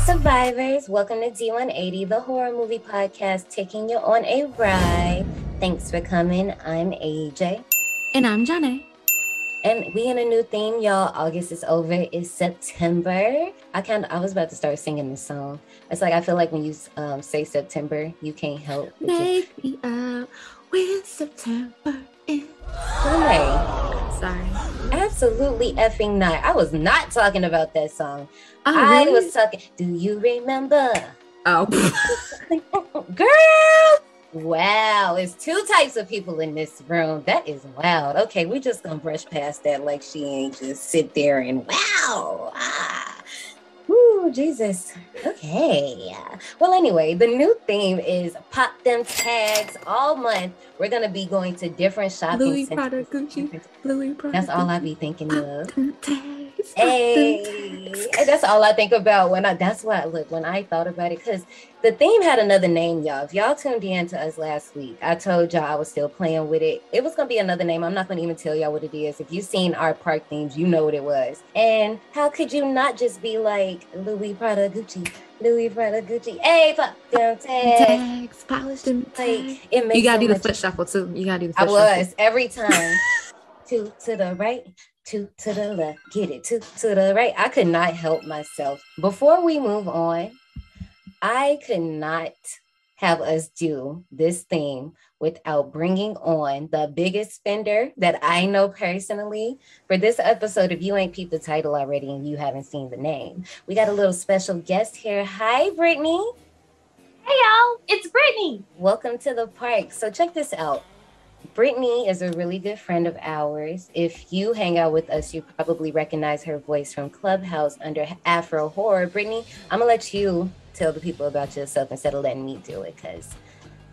Survivors, welcome to D180, the horror movie podcast, taking you on a ride. Thanks for coming. I'm AJ. And I'm Janae. And we in a new theme, y'all. August is over. It's September. I was about to start singing this song. It's like, I feel like when you say September, you can't help. Make me up when September is. Janae. Sorry. Absolutely effing not. I was not talking about that song. Oh, I really? was talking, do you remember? Oh. Girl! Wow, it's two types of people in this room. That is wild. Okay, we're just gonna brush past that like she ain't just sit there and wow. Ooh, Jesus. Okay. Well, anyway, the new theme is pop them tags. All month, we're gonna be going to different shopping Louis centers. Prada Gucci. Louis Prada. That's all Gucci. I be thinking of. Pop them tags. Hey, that's all I think about when I thought about it, because the theme had another name, y'all. If y'all tuned in to us last week, I told y'all I was still playing with it. It was gonna be another name. I'm not gonna even tell y'all what it is. If you've seen our park themes, you know what it was. And how could you not just be like Louis Prada Gucci? Louis Prada Gucci. Hey, pop them tags. Polish them tags. It makes You gotta so do the much- foot shuffle too. You gotta do the foot I shuffle. was every time. Two to the right, two to the left, get it, two to the right. I could not help myself. Before we move on, I could not have us do this theme without bringing on the biggest spender that I know personally. For this episode, if you ain't peeped the title already and you haven't seen the name, we got a little special guest here. Hi, Brittney. Hey y'all, it's Brittney. Welcome to the park. So check this out. Brittney is a really good friend of ours. If you hang out with us, you probably recognize her voice from Clubhouse under Afro Horror. Brittney, I'm gonna let you tell the people about yourself instead of letting me do it, because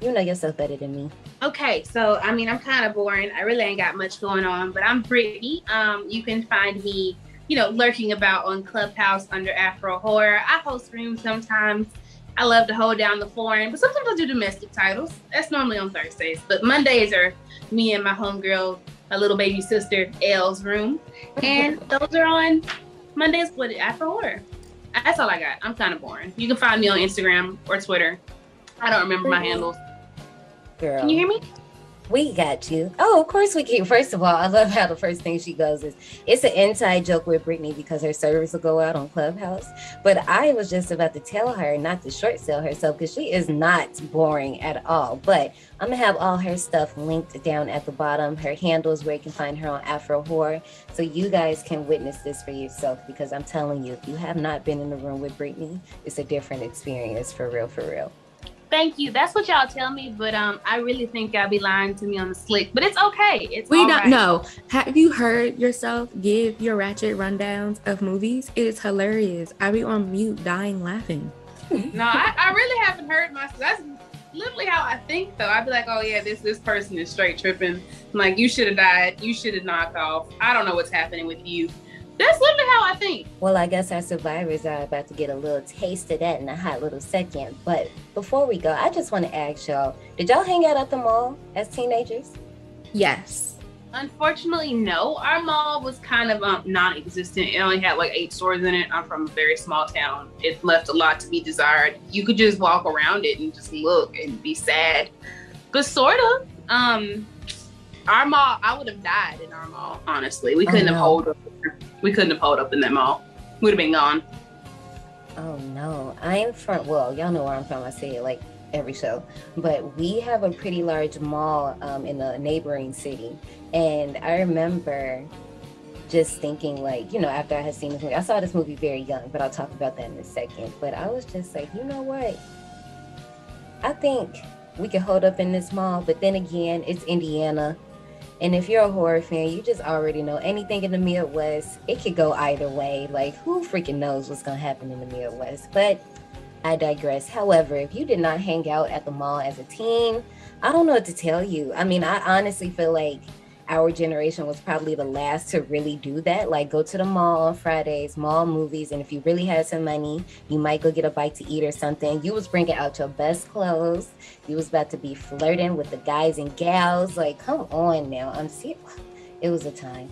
you know yourself better than me. Okay, so I'm kind of boring. I really ain't got much going on, but I'm Brittney. You can find me, lurking about on Clubhouse under Afro Horror. I host rooms sometimes. I love to hold down the foreign, but sometimes I do domestic titles. That's normally on Thursdays. But Mondays are me and my homegirl, my little baby sister, Elle's room. And those are on Mondays with Afro Horror. That's all I got. I'm kind of boring. You can find me on Instagram or Twitter. I don't remember my handles. Girl. Can you hear me? We got you. Oh, of course we can. First of all, I love how the first thing she goes is, it's an inside joke with Brittney because her service will go out on Clubhouse. But I was just about to tell her not to short sell herself because she is not boring at all. But I'm going to have all her stuff linked down at the bottom. Her handles where you can find her on Afro Horror. So you guys can witness this for yourself, because I'm telling you, if you have not been in the room with Brittney, it's a different experience for real, for real. Thank you. That's what y'all tell me, but I really think y'all be lying to me on the slick. But it's okay. We all don't right. know. Have you heard yourself give your ratchet rundowns of movies? It is hilarious. I be on mute dying laughing. No, I really haven't heard myself. That's literally how I think, though. I'd be like, oh yeah, this person is straight tripping. I'm like, you should have died. You should have knocked off. I don't know what's happening with you. That's literally how I think. Well, I guess our survivors are about to get a little taste of that in a hot little second. But before we go, I just want to ask y'all, did y'all hang out at the mall as teenagers? Yes. Unfortunately, no. Our mall was kind of non-existent. It only had like 8 stores in it. I'm from a very small town. It left a lot to be desired. You could just walk around it and just look and be sad. But sort of. Our mall, I would have died in our mall, honestly. We couldn't have hold up. We couldn't have pulled up in that mall. Would have been gone. Oh no, I'm from, well, y'all know where I'm from. I say it like every show, but we have a pretty large mall in a neighboring city. And I remember just thinking, like, after I had seen this movie, I saw this movie very young, but I'll talk about that in a second. But I was just like, you know what? I think we could hold up in this mall, but then again, it's Indiana. And if you're a horror fan, you just already know anything in the Midwest, it could go either way. Like, who freaking knows what's going to happen in the Midwest? But I digress. However, if you did not hang out at the mall as a teen, I don't know what to tell you. I mean, I honestly feel like our generation was probably the last to really do that. Like, go to the mall on Fridays, mall movies, and if you really had some money, you might go get a bite to eat or something. You was bringing out your best clothes. You was about to be flirting with the guys and gals. Like, come on now. I'm serious. It was a time.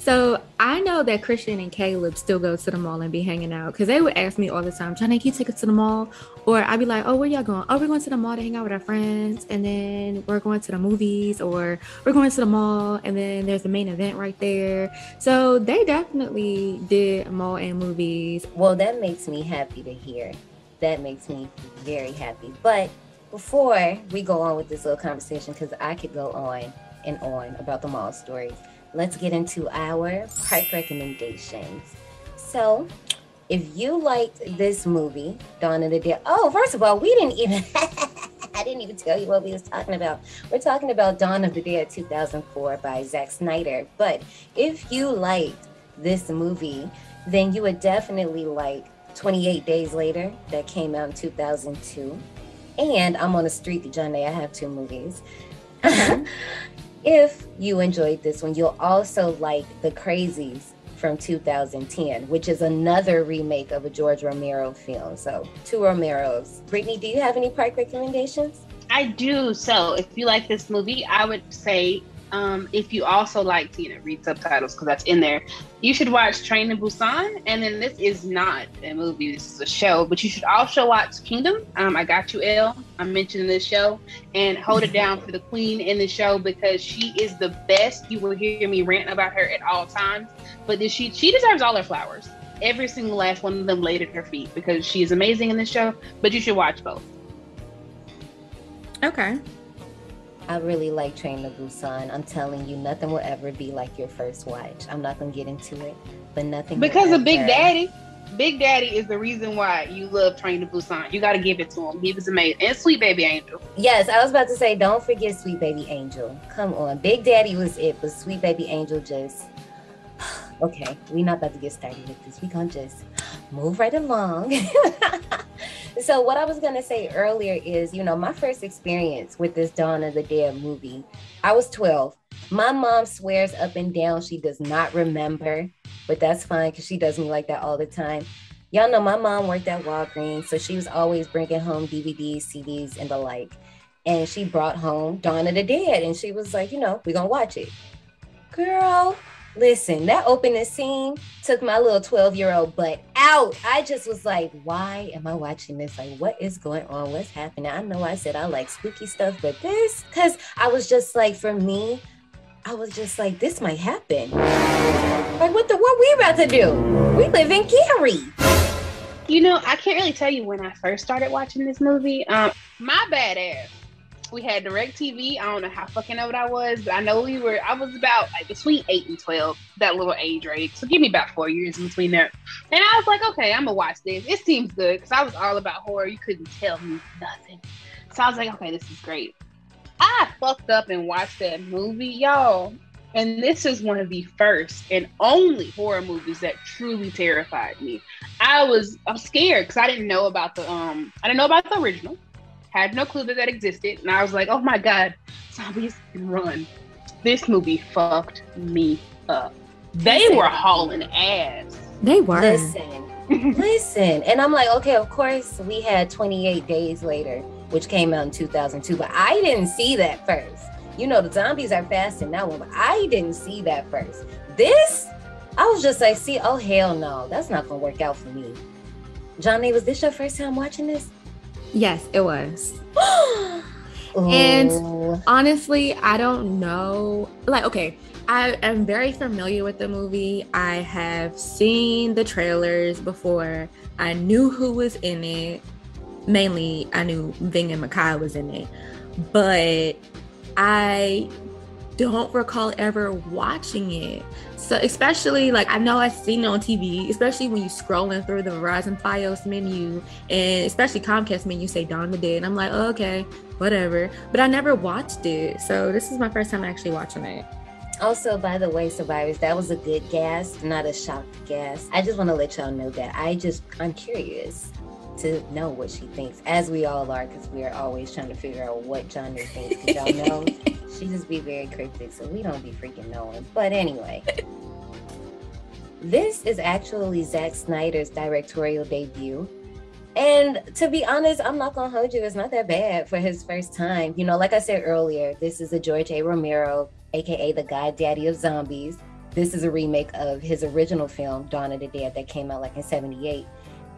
So I know that Christian and Caleb still go to the mall and be hanging out because they would ask me all the time, Johnny, can you take us to the mall? Or I'd be like, oh, where y'all going? Oh, we're going to the mall to hang out with our friends. And then we're going to the movies, or we're going to the mall. And then there's the main event right there. So they definitely did mall and movies. Well, that makes me happy to hear. That makes me very happy. But before we go on with this little conversation, because I could go on and on about the mall stories, let's get into our park recommendations. So, if you liked this movie, Dawn of the Dead, oh, first of all, we didn't even, I didn't even tell you what we was talking about. We're talking about Dawn of the Dead 2004 by Zac Snyder. But if you liked this movie, then you would definitely like 28 Days Later that came out in 2002. And I'm on a streak, Johnny, I have 2 movies. If you enjoyed this one, you'll also like The Crazies from 2010, which is another remake of a George Romero film. So 2 Romeros. Brittney, do you have any park recommendations? I do. So if you like this movie, I would say if you also like to read subtitles, because that's in there, you should watch Train to Busan. And then this is not a movie, this is a show, but you should also watch Kingdom. I Got You, Elle. I'm mentioning this show, and hold it down for the queen in the show, because she is the best. You will hear me rant about her at all times, but she deserves all her flowers. Every single last one of them laid at her feet, because she is amazing in this show. But you should watch both. Okay. I really like Train to Busan. I'm telling you, nothing will ever be like your first watch. I'm not gonna get into it, but nothing. Because of Big Daddy. Big Daddy is the reason why you love Train to Busan. You got to give it to him. He was amazing. And Sweet Baby Angel. Yes, I was about to say, don't forget Sweet Baby Angel. Come on, Big Daddy was it, but Sweet Baby Angel just. Okay, we're not about to get started with this. We're gonna just move right along. So what I was gonna say earlier is, my first experience with this Dawn of the Dead movie, I was 12. My mom swears up and down she does not remember, but that's fine because she does me like that all the time. Y'all know my mom worked at Walgreens, so she was always bringing home DVDs, CDs, and the like. And she brought home Dawn of the Dead, and she was like, we're gonna watch it. Girl, listen, that opening scene took my little 12-year-old butt out. I just was like, why am I watching this? Like, what is going on? What's happening? I know I said I like spooky stuff, but this, because I was just like, for me, I was just like, this might happen. Like, what we about to do? We live in Gary. I can't really tell you when I first started watching this movie. My bad ass. We had DirecTV. I don't know how fucking old I was, but I know I was about like between 8 and 12, that little age range. So give me about 4 years in between there. And I was like, okay, I'm gonna watch this. It seems good, because I was all about horror. You couldn't tell me nothing. So I was like, okay, this is great. I fucked up and watched that movie, y'all. And this is one of the first and only horror movies that truly terrified me. I'm scared because I didn't know about the original. Had no clue that existed, and I was like, oh my god, zombies can run. This movie fucked me up. They were hauling ass. They were. Listen. And I'm like, okay, of course we had 28 Days Later, which came out in 2002, but I didn't see that first. The zombies are fast in that one, but I didn't see that first. This, I was just like, oh hell no, that's not gonna work out for me. Johnny, was this your first time watching this? Yes, it was. And honestly, I don't know. Like, okay, I am very familiar with the movie. I have seen the trailers before. I knew who was in it. Mainly, I knew Ving and Makai was in it. But I don't recall ever watching it. So especially, like, I know I've seen it on TV, especially when you scrolling through the Verizon Fios menu, and especially Comcast menu say Dawn of the Dead. And I'm like, oh, okay, whatever. But I never watched it. So this is my first time actually watching it. Also, by the way, survivors, that was a good guess, not a shocked guess. I just want to let y'all know that I'm curious to know what she thinks, as we all are, because we are always trying to figure out what Johnny thinks. Because y'all know she just be very cryptic, so we don't be freaking knowing. But anyway, this is actually Zac Snyder's directorial debut. And to be honest, I'm not gonna hold you, it's not that bad for his first time. Like I said earlier, this is a George A. Romero, aka the God Daddy of Zombies, this is a remake of his original film, Dawn of the Dead, that came out like in 78.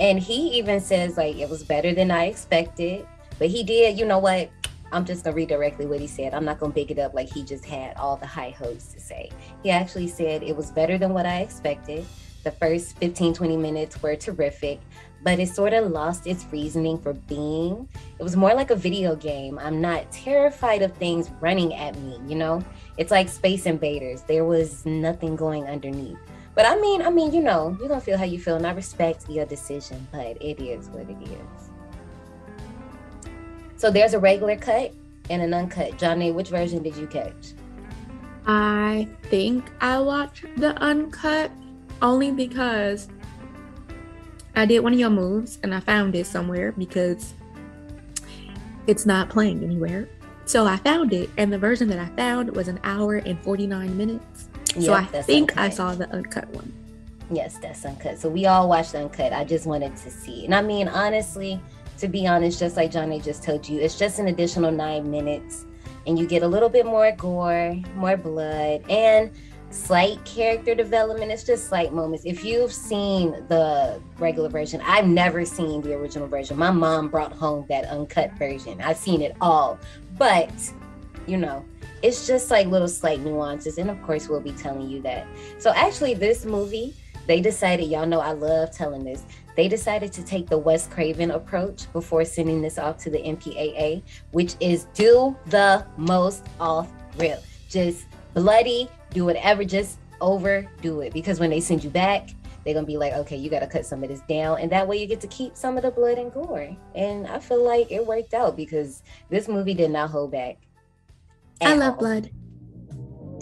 And he even says like it was better than I expected. But he did, you know what? I'm just gonna read directly what he said. I'm not gonna big it up like he just had all the high hopes to say. He actually said it was better than what I expected. The first 15, 20 minutes were terrific, but it sort of lost its reasoning for being. It was more like a video game. I'm not terrified of things running at me, you know? It's like Space Invaders. There was nothing going underneath. But I mean, you know, you're gonna feel how you feel, and I respect your decision, but it is what it is. So there's a regular cut and an uncut. Johnny, which version did you catch? I think I watched the uncut only because I did one of your moves and I found it somewhere because it's not playing anywhere. So I found it, and the version that I found was an hour and 49 minutes. So I think uncut. I saw the uncut one. Yes, that's uncut. So we all watched the uncut. I just wanted to see. And I mean, honestly, to be honest, just like Johnny just told you, it's just an additional 9 minutes, and you get a little bit more gore, more blood, and slight character development. It's just slight moments. If you've seen the regular version, I've never seen the original version. My mom brought home that uncut version. I've seen it all, but you know, it's just like little slight nuances, and of course we'll be telling you that. So actually this movie, they decided, y'all know I love telling this, they decided to take the Wes Craven approach before sending this off to the MPAA, which is do the most off rip. Just bloody, do whatever, just overdo it. Because when they send you back, they're going to be like, okay, you got to cut some of this down. And that way you get to keep some of the blood and gore. And I feel like it worked out because this movie did not hold back. I love blood.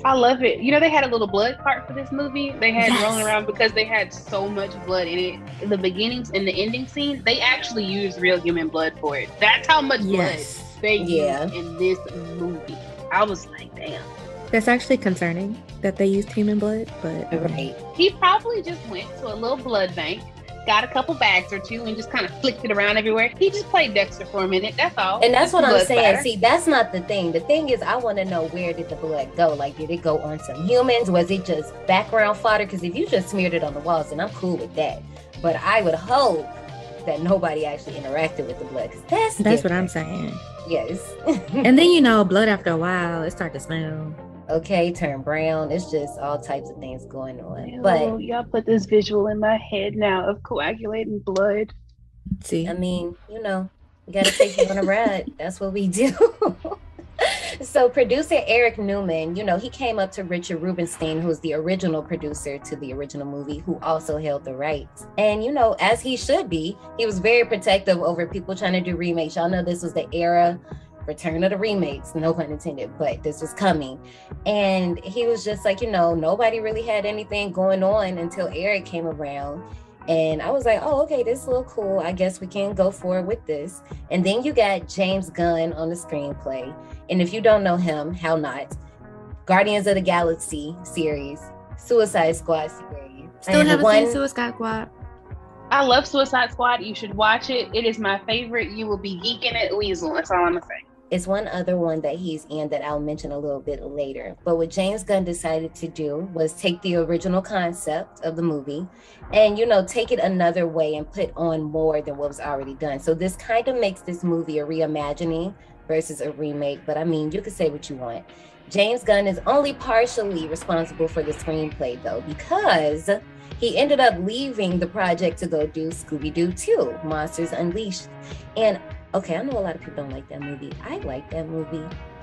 I love it. You know, they had a little blood cart for this movie. They had rolling around because they had so much blood in it. In the beginnings and the ending scene, they actually used real human blood for it. That's how much blood they used in this movie. I was like, damn. That's actually concerning that they used human blood, but right. He probably just went to a little blood bank, got a couple bags or two, and just kind of flicked it around everywhere. He just played Dexter for a minute. That's all. And that's what I'm saying. See, that's not the thing. The thing is, I want to know, where did the blood go? Like, did it go on some humans? Was it just background fodder? Because if you just smeared it on the walls, then I'm cool with that. But I would hope that nobody actually interacted with the blood, because that's what I'm saying. Yes. And then, you know, blood after a while, it starts to smell. Okay, turn brown. It's just all types of things going on. Ew, but y'all put this visual in my head now of coagulating blood. See, I mean, you know, we got to take you on a ride. That's what we do. So producer Eric Newman, you know, he came up to Richard Rubenstein, who's the original producer to the original movie, who also held the rights. And, you know, as he should be, he was very protective over people trying to do remakes. Y'all know this was the era, return of the remakes, no pun intended, but this was coming. And he was just like, you know, nobody really had anything going on until Eric came around. And I was like, oh, okay, this is a little cool. I guess we can go forward with this. And then you got James Gunn on the screenplay. And if you don't know him, how not? Guardians of the Galaxy series, Suicide Squad series. Still haven't seen Suicide Squad. I love Suicide Squad. You should watch it. It is my favorite. You will be geeking at Weasel. That's all I'm going to say. It's one other one that he's in that I'll mention a little bit later. But what James Gunn decided to do was take the original concept of the movie and, you know, take it another way and put on more than what was already done. So this kind of makes this movie a reimagining versus a remake. But I mean, you can say what you want. James Gunn is only partially responsible for the screenplay, though, because he ended up leaving the project to go do Scooby-Doo 2, Monsters Unleashed. And okay, I know a lot of people don't like that movie. I like that movie.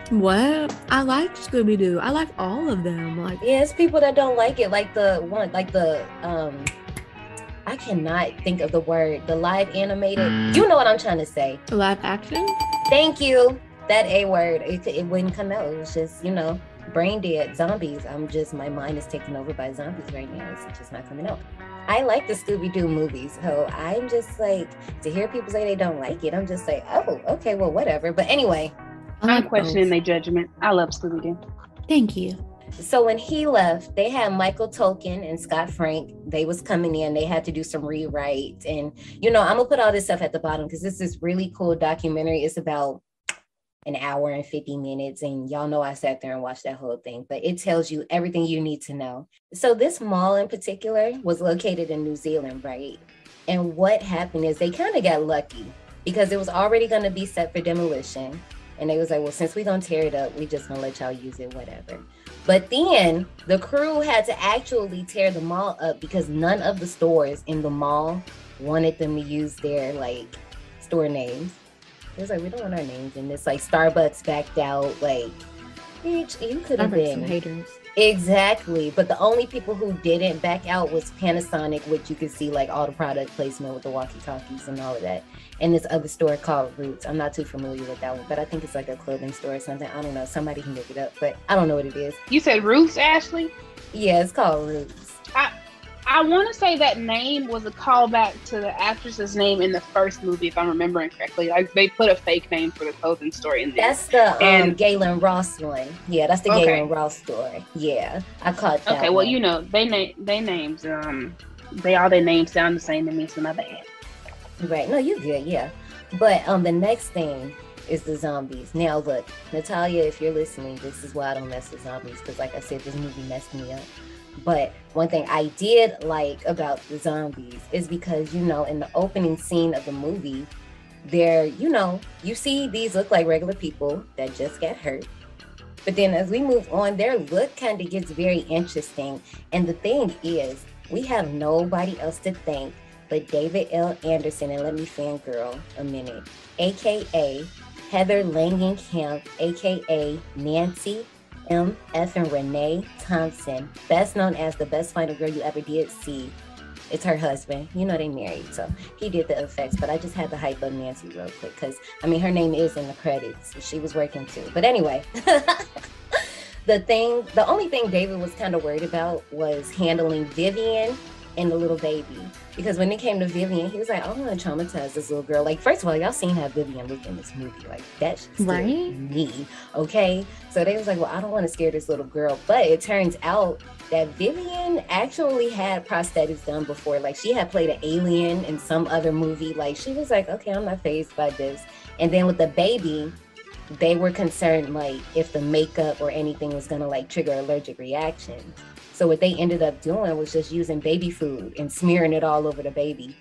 What? I like Scooby-Doo. I like all of them. Like, yeah, it's people that don't like it. Like the one, like the I cannot think of the word. The live animated. You know what I'm trying to say? Live action? Thank you. That A word. It wouldn't come out. It was just, you know, brain dead zombies. My mind is taken over by zombies right now. It's just not coming out. I like the Scooby-Doo movies, so I'm just like, to hear people say they don't like it, I'm just like, oh, okay, well, whatever. But anyway. I'm questioning their judgment. I love Scooby-Doo. Thank you. So when he left, they had Michael Tolkien and Scott Frank. They was coming in. They had to do some rewrites. And, you know, I'm going to put all this stuff at the bottom because this is really cool documentary. It's about an hour and 50 minutes. And y'all know I sat there and watched that whole thing, but it tells you everything you need to know. So this mall in particular was located in New Zealand, right? And what happened is they kind of got lucky because it was already going to be set for demolition. And they was like, well, since we're going to tear it up, we just going to let y'all use it, whatever. But then the crew had to actually tear the mall up because none of the stores in the mall wanted them to use their like store names. It was like, we don't want our names in this. Like Starbucks backed out. Like, bitch, you could have been some haters. Exactly. But the only people who didn't back out was Panasonic, which you could see like all the product placement with the walkie-talkies and all of that. And this other store called Roots. I'm not too familiar with that one, but I think it's like a clothing store or something. I don't know. Somebody can look it up, but I don't know what it is. You said Roots, Ashley? Yeah, it's called Roots. I want to say that name was a callback to the actress's name in the first movie, if I'm remembering correctly. Like they put a fake name for the clothing store in there. That's the Galen Ross one. Yeah, that's the Galen Ross store. Yeah, I caught that. Okay, well, you know, they names their names sound the same to me, so my bad. Right. No, you good. Yeah. But the next thing is the zombies. Now, look, Natalia, if you're listening, this is why I don't mess with zombies because, like I said, this movie messed me up. But one thing I did like about the zombies is because, you know, in the opening scene of the movie, there, you know, you see these look like regular people that just got hurt. But then as we move on, their look kind of gets very interesting. And the thing is, we have nobody else to thank but David L. Anderson, and let me fangirl a minute, aka Heather Langenkamp, aka Nancy M.F. and Renee Thompson, best known as the best final girl you ever did see. It's her husband. You know they married, so he did the effects, but I just had to hype up Nancy real quick because, I mean, her name is in the credits. She was working too. But anyway, the only thing David was kind of worried about was handling Vivian and the little baby. Because when it came to Vivian, he was like, I don't want to traumatize this little girl. Like, first of all, y'all seen how Vivian looked in this movie. Like, that shit scared me, okay? So they was like, well, I don't want to scare this little girl. But it turns out that Vivian actually had prosthetics done before. Like, she had played an alien in some other movie. Like, she was like, okay, I'm not fazed by this. And then with the baby, they were concerned, like, if the makeup or anything was going to, like, trigger allergic reactions. So what they ended up doing was just using baby food and smearing it all over the baby.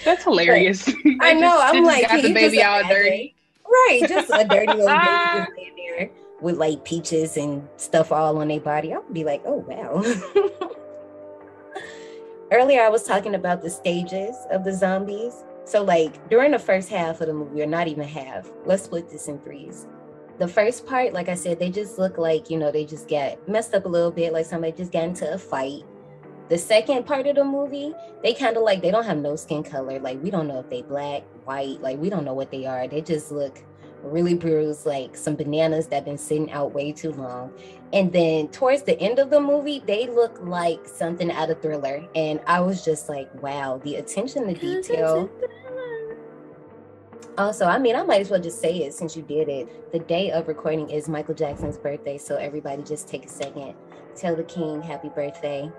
That's hilarious. I know. I'm like, got the baby all dirty. Right. Just a dirty little baby just in there with like peaches and stuff all on their body. I would be like, oh, wow. Earlier, I was talking about the stages of the zombies. So like during the first half of the movie, or not even half, let's split this in threes. The first part, like I said, they just look like, you know, they just get messed up a little bit, like somebody just got into a fight. The second part of the movie, they kind of like, they don't have no skin color. Like, we don't know if they black, white, like, we don't know what they are. They just look really bruised, like some bananas that been sitting out way too long. And then towards the end of the movie, they look like something out of Thriller. And I was just like, wow, the attention to detail. Also, I mean, I might as well just say it since you did it. The day of recording is Michael Jackson's birthday, so everybody just take a second. Tell the king happy birthday.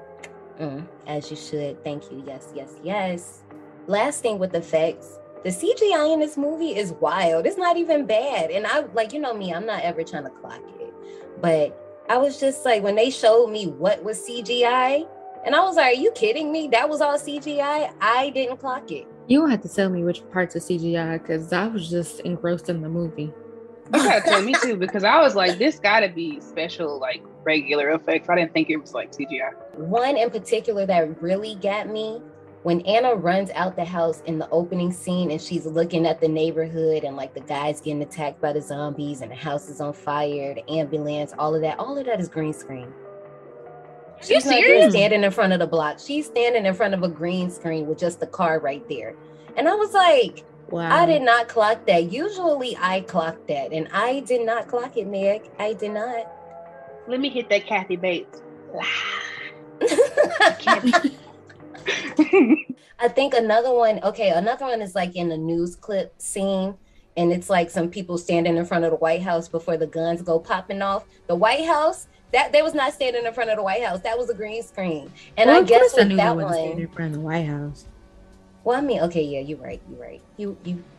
As you should. Thank you. Yes, yes, yes. Last thing with effects, the CGI in this movie is wild. It's not even bad. And I, like, you know me, I'm not ever trying to clock it. But I was just like, when they showed me what was CGI, and I was like, are you kidding me? That was all CGI? I didn't clock it. You don't have to tell me which parts are CGI because I was just engrossed in the movie. You gotta tell me too, because I was like, this gotta be special, like regular effects. I didn't think it was like CGI. One in particular that really got me, when Anna runs out the house in the opening scene and she's looking at the neighborhood and like the guys getting attacked by the zombies and the house is on fire, the ambulance, all of that is green screen. She's not just standing in front of the block. She's standing in front of a green screen with just the car right there. And I was like, wow. I did not clock that. Usually I clock that. And I did not clock it, Meg. I did not. Let me hit that Kathy Bates. I think another one is like in the news clip scene. And it's like some people standing in front of the White House before the guns go popping off. The White House, that they was not standing in front of the White House. That was a green screen. And I guess with that one, in front of the White House. Well, I mean, okay, yeah, you're right. You're right. You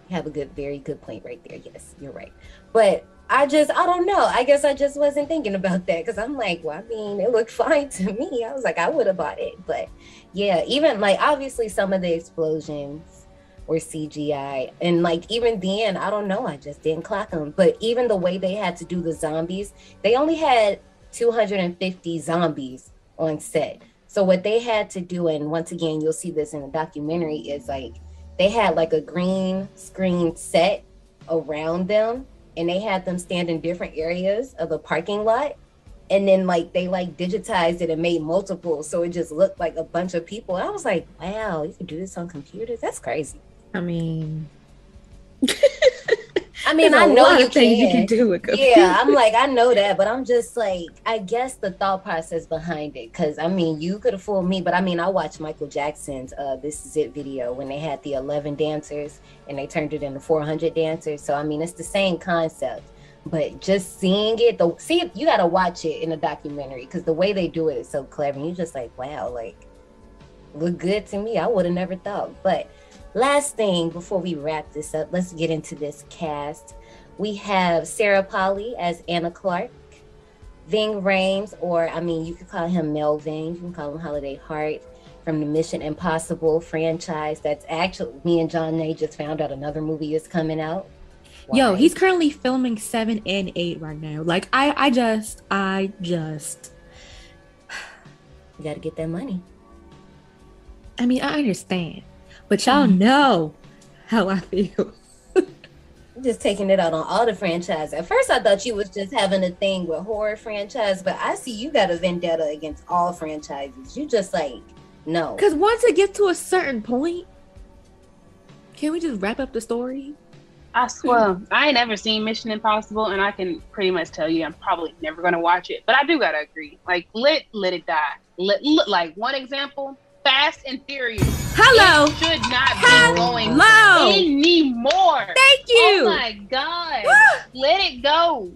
have a very good point right there. Yes, you're right. But I don't know. I guess I just wasn't thinking about that because I'm like, well, I mean, it looked fine to me. I was like, I would have bought it. But yeah, even like obviously some of the explosions were CGI. And like even then, I don't know. I just didn't clock them. But even the way they had to do the zombies, they only had 250 zombies on set. So what they had to do, and once again, you'll see this in the documentary, is like they had like a green screen set around them, and they had them stand in different areas of the parking lot. And then like they like digitized it and made multiple, so it just looked like a bunch of people. I was like, wow, you can do this on computers? That's crazy. I mean, I know you can do with computers. Yeah, I'm like, I know that, but I'm just like, I guess the thought process behind it, because I mean, you could have fooled me, but I mean, I watched Michael Jackson's This Is It video when they had the 11 dancers and they turned it into 400 dancers. So I mean, it's the same concept, but just seeing it, you got to watch it in a documentary because the way they do it is so clever. And you're just like, wow, like, look good to me. I would have never thought. But last thing before we wrap this up, let's get into this cast. We have Sarah Polley as Anna Clark, Ving Rhames, or I mean, you could call him Melvin, you can call him Holiday Hart, from the Mission Impossible franchise. That's actually, me and John Nay just found out another movie is coming out. Why? Yo, he's currently filming 7 and 8 right now. Like, I just. You gotta get that money. I mean, I understand, but y'all know how I feel. Just taking it out on all the franchise. At first, I thought you was just having a thing with horror franchise, but I see you got a vendetta against all franchises. You just like, no. Because once it gets to a certain point, can we just wrap up the story? I swear, I ain't never seen Mission Impossible, and I can pretty much tell you I'm probably never gonna watch it. But I do gotta agree. Like, let it die. Like, one example, Fast and Furious. Hello. It should not be going anymore. Thank you. Oh my God. Let it go.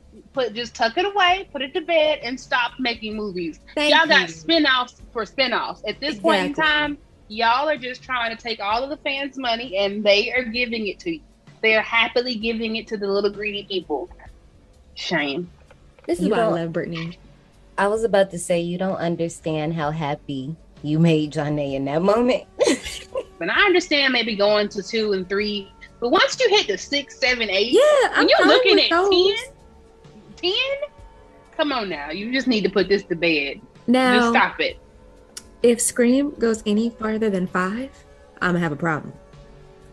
Just tuck it away, put it to bed, and stop making movies. Y'all got spin-offs for spin-offs. At this point in time, y'all are just trying to take all of the fans' money, and they are giving it to you. They are happily giving it to the little greedy people. Shame. This is why I love Brittney. I was about to say, you don't understand how happy you made Johnny in that moment. But I understand maybe going to 2 and 3. But once you hit the 6, 7, 8, and you're looking at 10, come on now. You just need to put this to bed. Now, just stop it. If Scream goes any farther than 5, I'm gonna have a problem.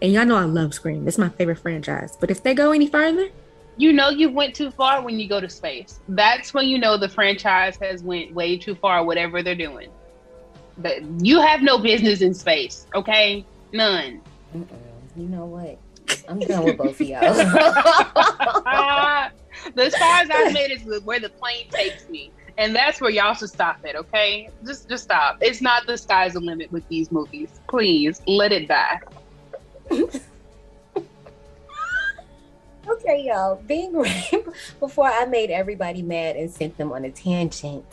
And y'all know I love Scream. It's my favorite franchise. But if they go any further, you know you went too far when you go to space. That's when you know the franchise has went way too far, whatever they're doing. But you have no business in space, okay? None. You know what? I'm done with both of y'all. The stars I've made is where the plane takes me. And that's where y'all should stop it, okay? Just stop. It's not the sky's the limit with these movies. Please, let it die. Okay, y'all. Ving Rhames, before I made everybody mad and sent them on a tangent,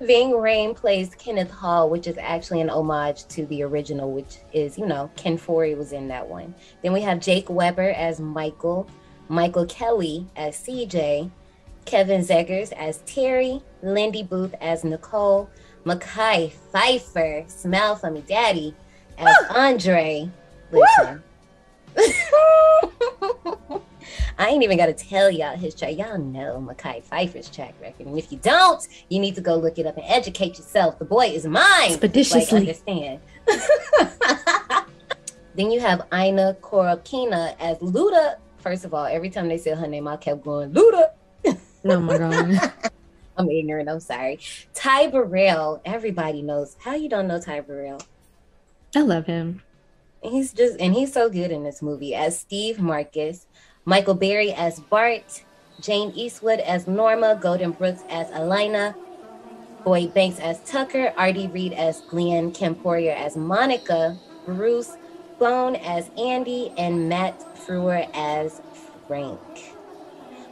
Ving Rhames plays Kenneth Hall, which is actually an homage to the original, which is, Ken Foree was in that one. Then we have Jake Weber as Michael, Michael Kelly as CJ, Kevin Zegers as Terry, Lindy Booth as Nicole, Mekhi Phifer, Smile for Me Daddy, as Andre. Listen. I ain't even got to tell y'all his track. Y'all know Mekhi Phifer's track record. And if you don't, you need to go look it up and educate yourself. The boy is mine. Expeditiously. Understand. Then you have Ina Korokina as Luda. First of all, every time they said her name, I kept going, Luda. Oh my God. I'm ignorant. I'm sorry. Ty Burrell. Everybody knows. How you don't know Ty Burrell? I love him. He's so good in this movie as Steve Marcus, Michael Berry as Bart, Jane Eastwood as Norma, Golden Brooks as Alina, Boyd Banks as Tucker, R.D. Reed as Glenn, Kim Poirier as Monica, Bruce Bone as Andy, and Matt Frewer as Frank.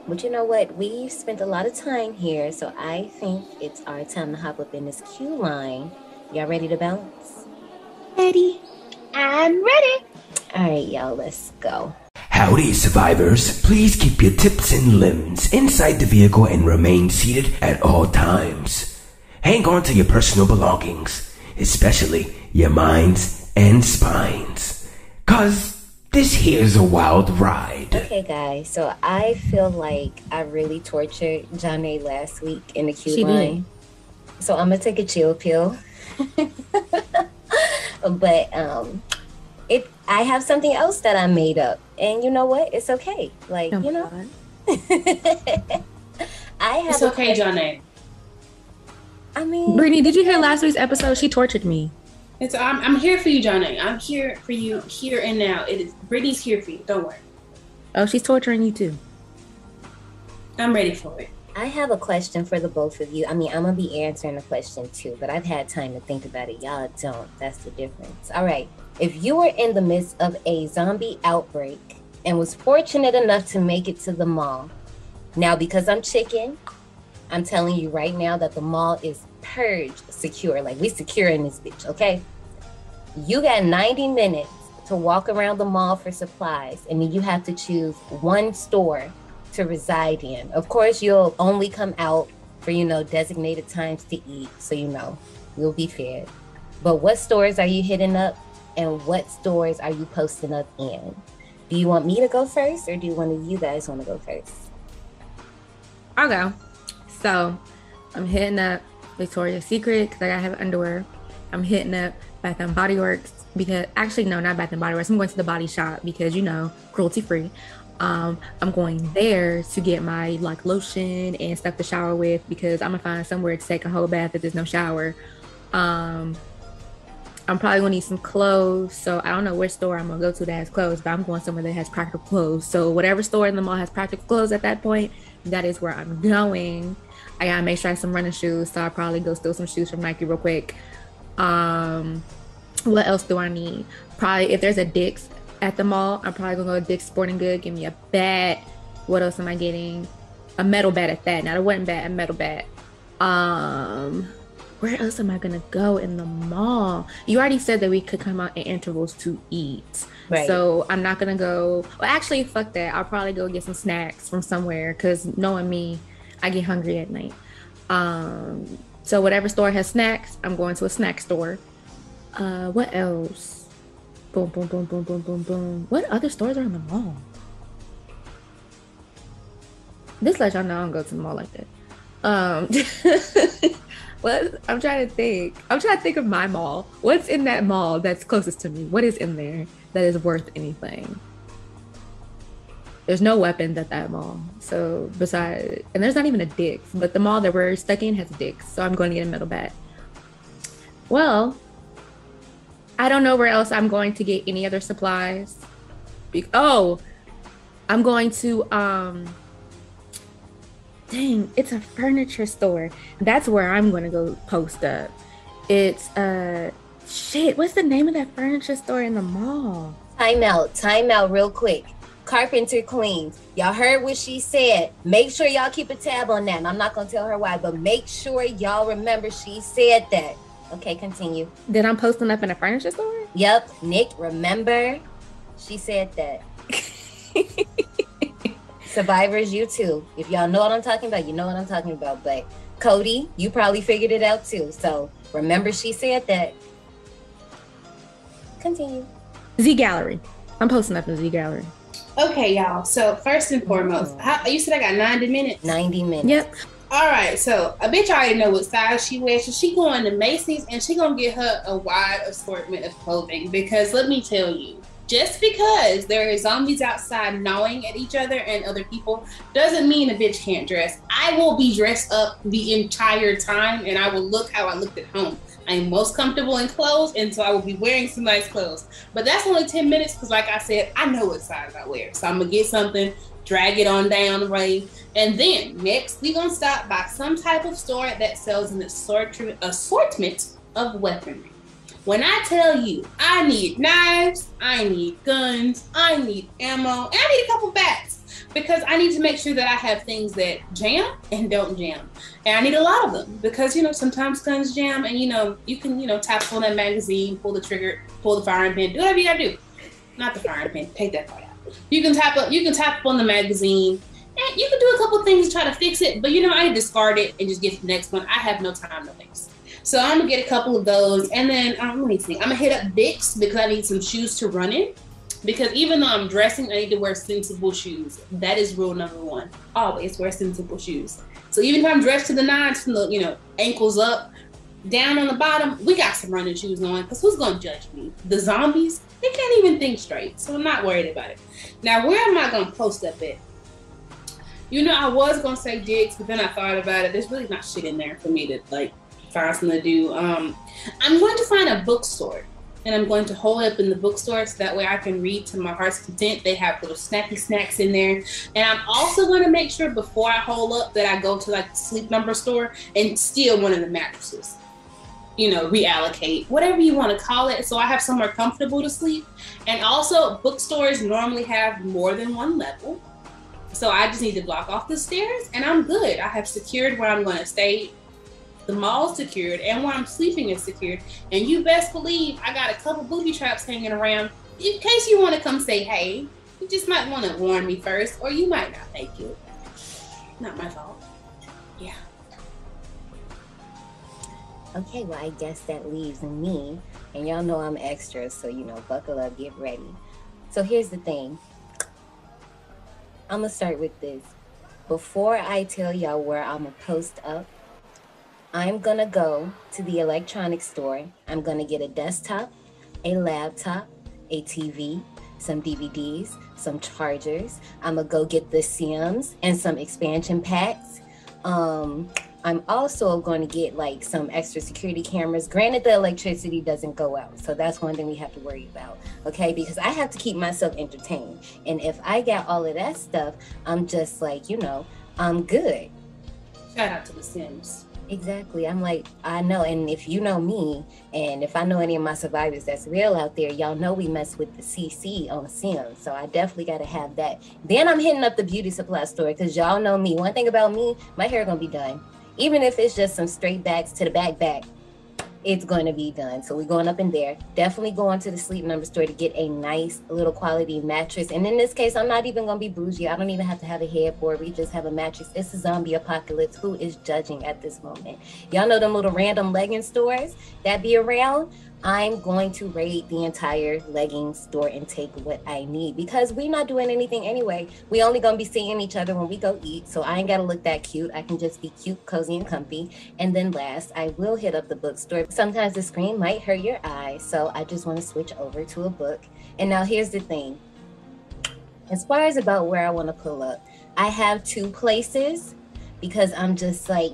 But you know what? We've spent a lot of time here, so I think it's our time to hop up in this queue line. Y'all ready to bounce? Ready. I'm ready. All right, y'all, let's go. Howdy, survivors. Please keep your tips and limbs inside the vehicle and remain seated at all times. Hang on to your personal belongings, especially your minds and spines. 'Cause this here's a wild ride. Okay, guys, so I feel like I really tortured Johnny last week in the queue line. So I'm gonna take a chill pill. But I have something else that I made up, and you know what? It's okay. Like, you know, It's okay, Johnny. I mean, Brittney, did you hear last week's episode? She tortured me. I'm here for you, Johnny. I'm here for you here and now. Brittney's here for you. Don't worry. Oh, she's torturing you too. I'm ready for it. I have a question for the both of you. I mean, I'm gonna be answering the question too, but I've had time to think about it. Y'all don't. That's the difference. All right. If you were in the midst of a zombie outbreak and was fortunate enough to make it to the mall, now because I'm chicken, I'm telling you right now that the mall is purged secure. Like, we secure in this bitch, okay? You got 90 minutes to walk around the mall for supplies, and then you have to choose one store to reside in. Of course, you'll only come out for, designated times to eat, so you'll be fed. But what stores are you hitting up, and what stores are you posting up in? Do you want me to go first, or do one of you guys want to go first? I'll go. So I'm hitting up Victoria's Secret because I gotta have underwear. I'm hitting up Bath and Body Works because not Bath and Body Works. I'm going to the Body Shop because cruelty free. I'm going there to get my lotion and stuff to shower with because I'm gonna find somewhere to take a whole bath if there's no shower. I'm probably gonna need some clothes, so I don't know which store I'm gonna go to that has clothes, but I'm going somewhere that has practical clothes. So whatever store in the mall has practical clothes at that point, that is where I'm going. I gotta make sure I have some running shoes, so I'll probably go steal some shoes from Nike real quick. What else do I need? Probably if there's a Dick's at the mall, I'm probably gonna go to Dick's Sporting Good, give me a bat. What else am I getting? A metal bat at that. Not a wooden bat, a metal bat. Where else am I gonna go in the mall? You already said that we could come out in intervals to eat. Right. So I'm not gonna go. Well, actually, fuck that. I'll probably go get some snacks from somewhere because knowing me, I get hungry at night. So whatever store has snacks, I'm going to a snack store. What else? Boom, boom, boom, boom, boom, boom, boom. What other stores are in the mall? This lets y'all know I don't go to the mall like that. What? I'm trying to think. I'm trying to think of my mall. What's in that mall that's closest to me? What is in there that is worth anything? There's no weapons at that mall. So besides, and there's not even a Dick's, but the mall that we're stuck in has a Dick's. So I'm going to get a metal bat. Well, I don't know where else I'm going to get any other supplies. I'm going to, dang, it's a furniture store. That's where I'm going to go post up. It's, what's the name of that furniture store in the mall? Time out real quick. Carpenter Cleans. Y'all heard what she said. Make sure y'all keep a tab on that. And I'm not going to tell her why, but make sure y'all remember she said that. Okay, continue. Then I'm posting up in a furniture store? Yep. Nick, remember? She said that. Survivors, you too. If y'all know what I'm talking about, you know what I'm talking about. But Cody, you probably figured it out too. So remember she said that. Continue. Z Gallery. I'm posting up in Z Gallery. Okay, y'all. So first and foremost, you said I got 90 minutes? 90 minutes. Yep. All right, so a bitch already know what size she wears. So she going to Macy's and she gonna get her a wide assortment of clothing because let me tell you, just because there are zombies outside gnawing at each other and other people doesn't mean a bitch can't dress. I will be dressed up the entire time and I will look how I looked at home. I am most comfortable in clothes, and so I will be wearing some nice clothes. But that's only 10 minutes because, like I said, I know what size I wear. So I'm going to get something, drag it on down the way. And then next, we're going to stop by some type of store that sells an assortment of weaponry. When I tell you I need knives, I need guns, I need ammo, and I need a couple bats. because I need to make sure that I have things that jam and don't jam. And I need a lot of them because, sometimes guns jam and, you can, tap on that magazine, pull the trigger, pull the firing pin, do whatever you gotta do. Not the firing pin, take that part out. You can tap on the magazine and you can do a couple things to try to fix it, but I discard it and just get to the next one. I have no time to waste. So I'm gonna get a couple of those and then, let me think. I'm gonna hit up Dick's because I need some shoes to run in. Because even though I'm dressing, I need to wear sensible shoes. That is rule number one. Always wear sensible shoes. So even if I'm dressed to the nines from the, ankles up, down on the bottom, we got some running shoes on because who's going to judge me? The zombies? They can't even think straight. So I'm not worried about it. Now, where am I going to post up at? I was going to say Dick's, but then I thought about it. There's really not shit in there for me to find something to do. I'm going to find a bookstore. And I'm going to hold up in the bookstore so that way I can read to my heart's content. They have little snacky snacks in there. And I'm also going to make sure before I hold up that I go to the Sleep Number store and steal one of the mattresses. Reallocate, whatever you want to call it. So I have somewhere comfortable to sleep. And also bookstores normally have more than one level. So I just need to block off the stairs and I'm good. I have secured where I'm going to stay. The mall's secured and where I'm sleeping is secured. And you best believe I got a couple booby traps hanging around in case you want to come say hey. You just might want to warn me first or you might not make it. Not my fault. Yeah. Okay, well, I guess that leaves me. And y'all know I'm extra, so, buckle up, get ready. So here's the thing. I'm going to start with this. Before I tell y'all where I'm going to post up, I'm going to go to the electronics store. I'm going to get a desktop, a laptop, a TV, some DVDs, some chargers. I'm going to go get the Sims and some expansion packs. I'm also going to get some extra security cameras. Granted, the electricity doesn't go out. So that's one thing we have to worry about. Okay, because I have to keep myself entertained. And if I got all of that stuff, I'm just I'm good. Shout out to the Sims. Exactly. I know. And if you know me, and if I know any of my survivors that's real out there, y'all know we mess with the CC on Sims. So I definitely got to have that. Then I'm hitting up the beauty supply store because y'all know me. One thing about me, my hair going to be done. Even if it's just some straight backs to the back, it's going to be done. So we're going up in there. Definitely going to the Sleep Number store to get a nice little quality mattress. And in this case, I'm not even going to be bougie. I don't even have to have a headboard. We just have a mattress. It's a zombie apocalypse. Who is judging at this moment? Y'all know them little random legging stores that be around? I'm going to raid the entire legging store and take what I need because we're not doing anything anyway. We only gonna be seeing each other when we go eat. So I ain't gotta look that cute. I can just be cute, cozy, and comfy. And then last, I will hit up the bookstore. Sometimes the screen might hurt your eyes. So I just wanna switch over to a book. And now here's the thing. As far as about where I wanna pull up, I have two places because I'm just I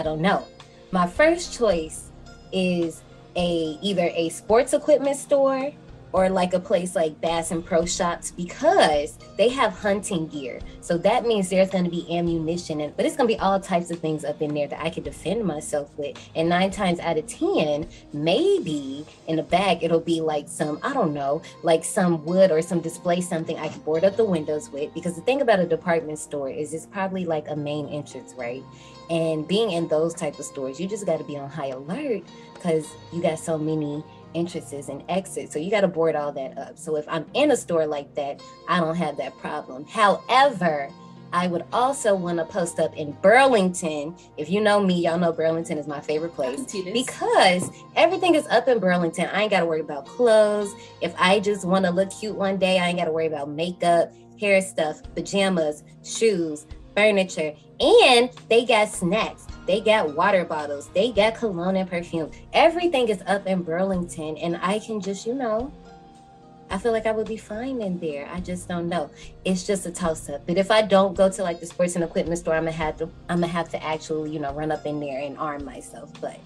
don't know. My first choice is either a sports equipment store or a place like Bass and Pro Shops because they have hunting gear. So that means there's going to be ammunition, but it's going to be all types of things up in there that I can defend myself with. And 9 times out of 10, maybe in the bag, it'll be some, I don't know, some wood or some display, something I can board up the windows with. Because the thing about a department store is it's probably a main entrance, right? And being in those type of stores, you just got to be on high alert because you got so many entrances and exits. So you got to board all that up. So if I'm in a store like that, I don't have that problem. However, I would also want to post up in Burlington. If you know me, y'all know Burlington is my favorite place because everything is up in Burlington. I ain't got to worry about clothes. If I just want to look cute one day, I ain't got to worry about makeup, hair stuff, pajamas, shoes, furniture, and they got snacks. They got water bottles. They got cologne and perfume. Everything is up in Burlington, and I can just, I feel like I would be fine in there. I just don't know. It's just a toss-up. But if I don't go to the sports and equipment store, I'm gonna have to actually, run up in there and arm myself. But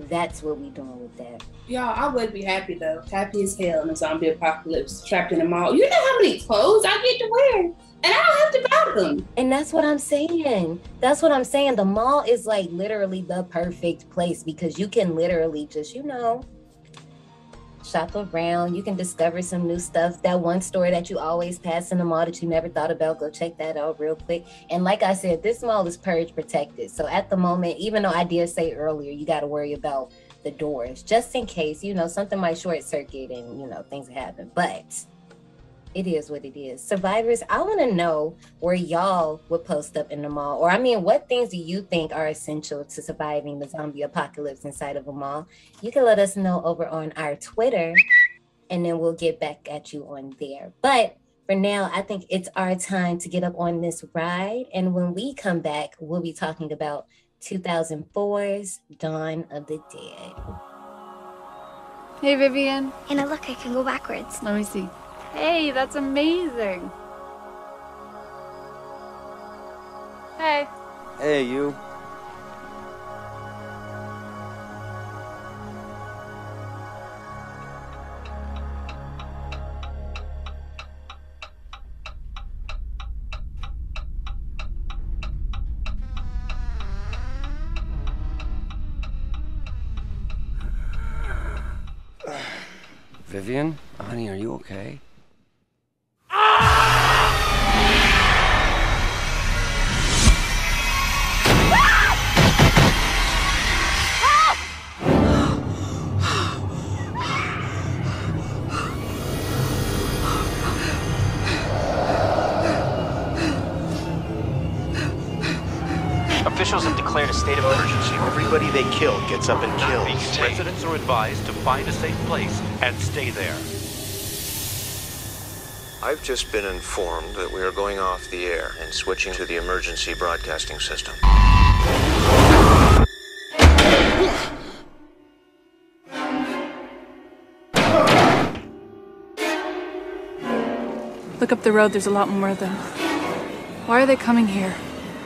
that's what we doing with that. Y'all, I would be happy though. Happy as hell in a zombie apocalypse, trapped in a mall. You know how many clothes I get to wear? And I don't have to buy them. And that's what I'm saying. The mall is literally the perfect place because you can literally just, shop around. You can discover some new stuff. That one store that you always pass in the mall that you never thought about, go check that out real quick. And like I said, this mall is purge protected. So at the moment, even though I did say earlier, you got to worry about the doors just in case, something might short circuit and, things happen. But it is what it is. Survivors, I want to know where y'all would post up in the mall. Or, what things do you think are essential to surviving the zombie apocalypse inside of a mall? You can let us know over on our Twitter, and then we'll get back at you on there. But for now, I think it's our time to get up on this ride. And when we come back, we'll be talking about 2004's Dawn of the Dead. Hey, Vivian. Anna, look, I can go backwards. Let me see. Hey, that's amazing. Hey. Hey, you. Vivian? Honey, are you okay? Officials have declared a state of emergency. Everybody they kill gets up and kills. Residents are advised to find a safe place and stay there. I've just been informed that we are going off the air and switching to the emergency broadcasting system. Look up the road, there's a lot more of them. Why are they coming here?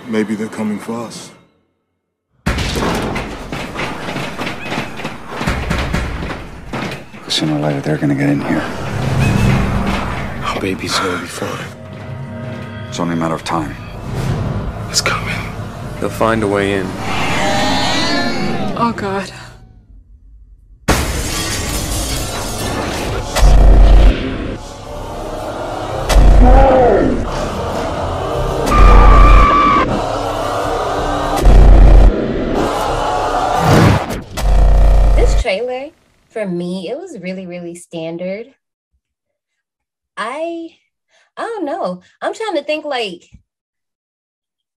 Maybe they're coming for us. Sooner or later, they're gonna get in here. Our baby's gonna be fine. It's only a matter of time. It's coming. They'll find a way in. Oh, God. This trailer, for me, it was really, really standard. I don't know. I'm trying to think, like,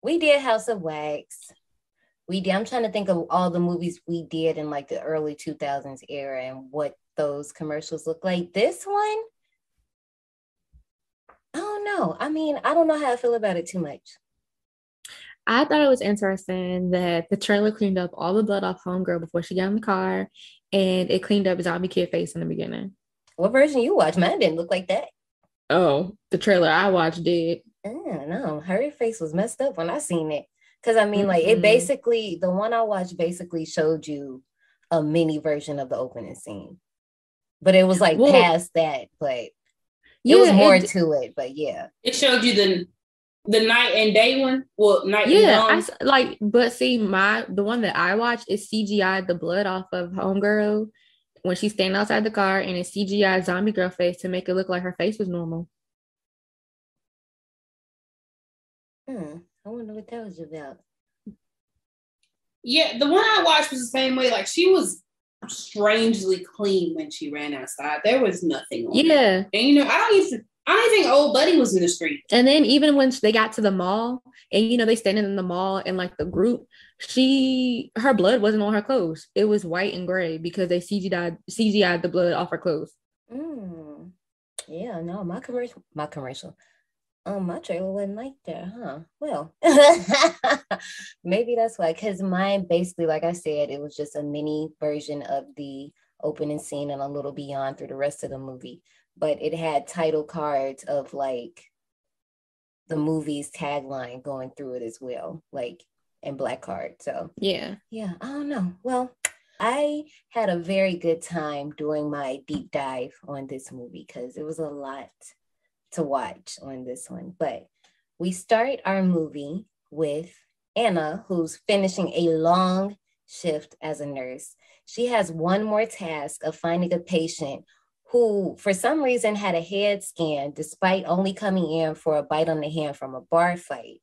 we did House of Wax. I'm trying to think of all the movies we did in like the early 2000s era and what those commercials look like. This one, I don't know. I don't know how I feel about it too much. I thought it was interesting that the trailer cleaned up all the blood off Homegirl before she got in the car, and it cleaned up Zombie Kid face in the beginning. What version you watched? Mine didn't look like that. Oh, the trailer I watched did. I don't know. Her face was messed up when I seen it. Because, like, it basically, the one I watched basically showed you a mini version of the opening scene. But it was, like, past that. But it was more to it. But, yeah. It showed you the night and day one. Well, night and dawn. But see, the one that I watched is CGI the blood off of Homegirl when she's standing outside the car, and it's CGI zombie girl face to make it look like her face was normal. I wonder what that was about. Yeah, the one I watched was the same way. Like, she was strangely clean when she ran outside. There was nothing on her. And, I don't think old Buddy was in the street. And then even when they got to the mall and, they standing in the mall and like the group, her blood wasn't on her clothes. It was white and gray because they CGI'd the blood off her clothes. Yeah, no, my commercial. My trailer wasn't like that, huh? Well, maybe that's why. Because mine, basically, like I said, it was just a mini version of the opening scene and a little beyond through the rest of the movie. But it had title cards of like the movie's tagline going through it as well, like in black card. So yeah, I don't know. Well, I had a very good time doing my deep dive on this movie because it was a lot to watch on this one. But we start our movie with Anna, who's finishing a long shift as a nurse. She has one more task of finding a patient who, for some reason, had a head scan despite only coming in for a bite on the hand from a bar fight.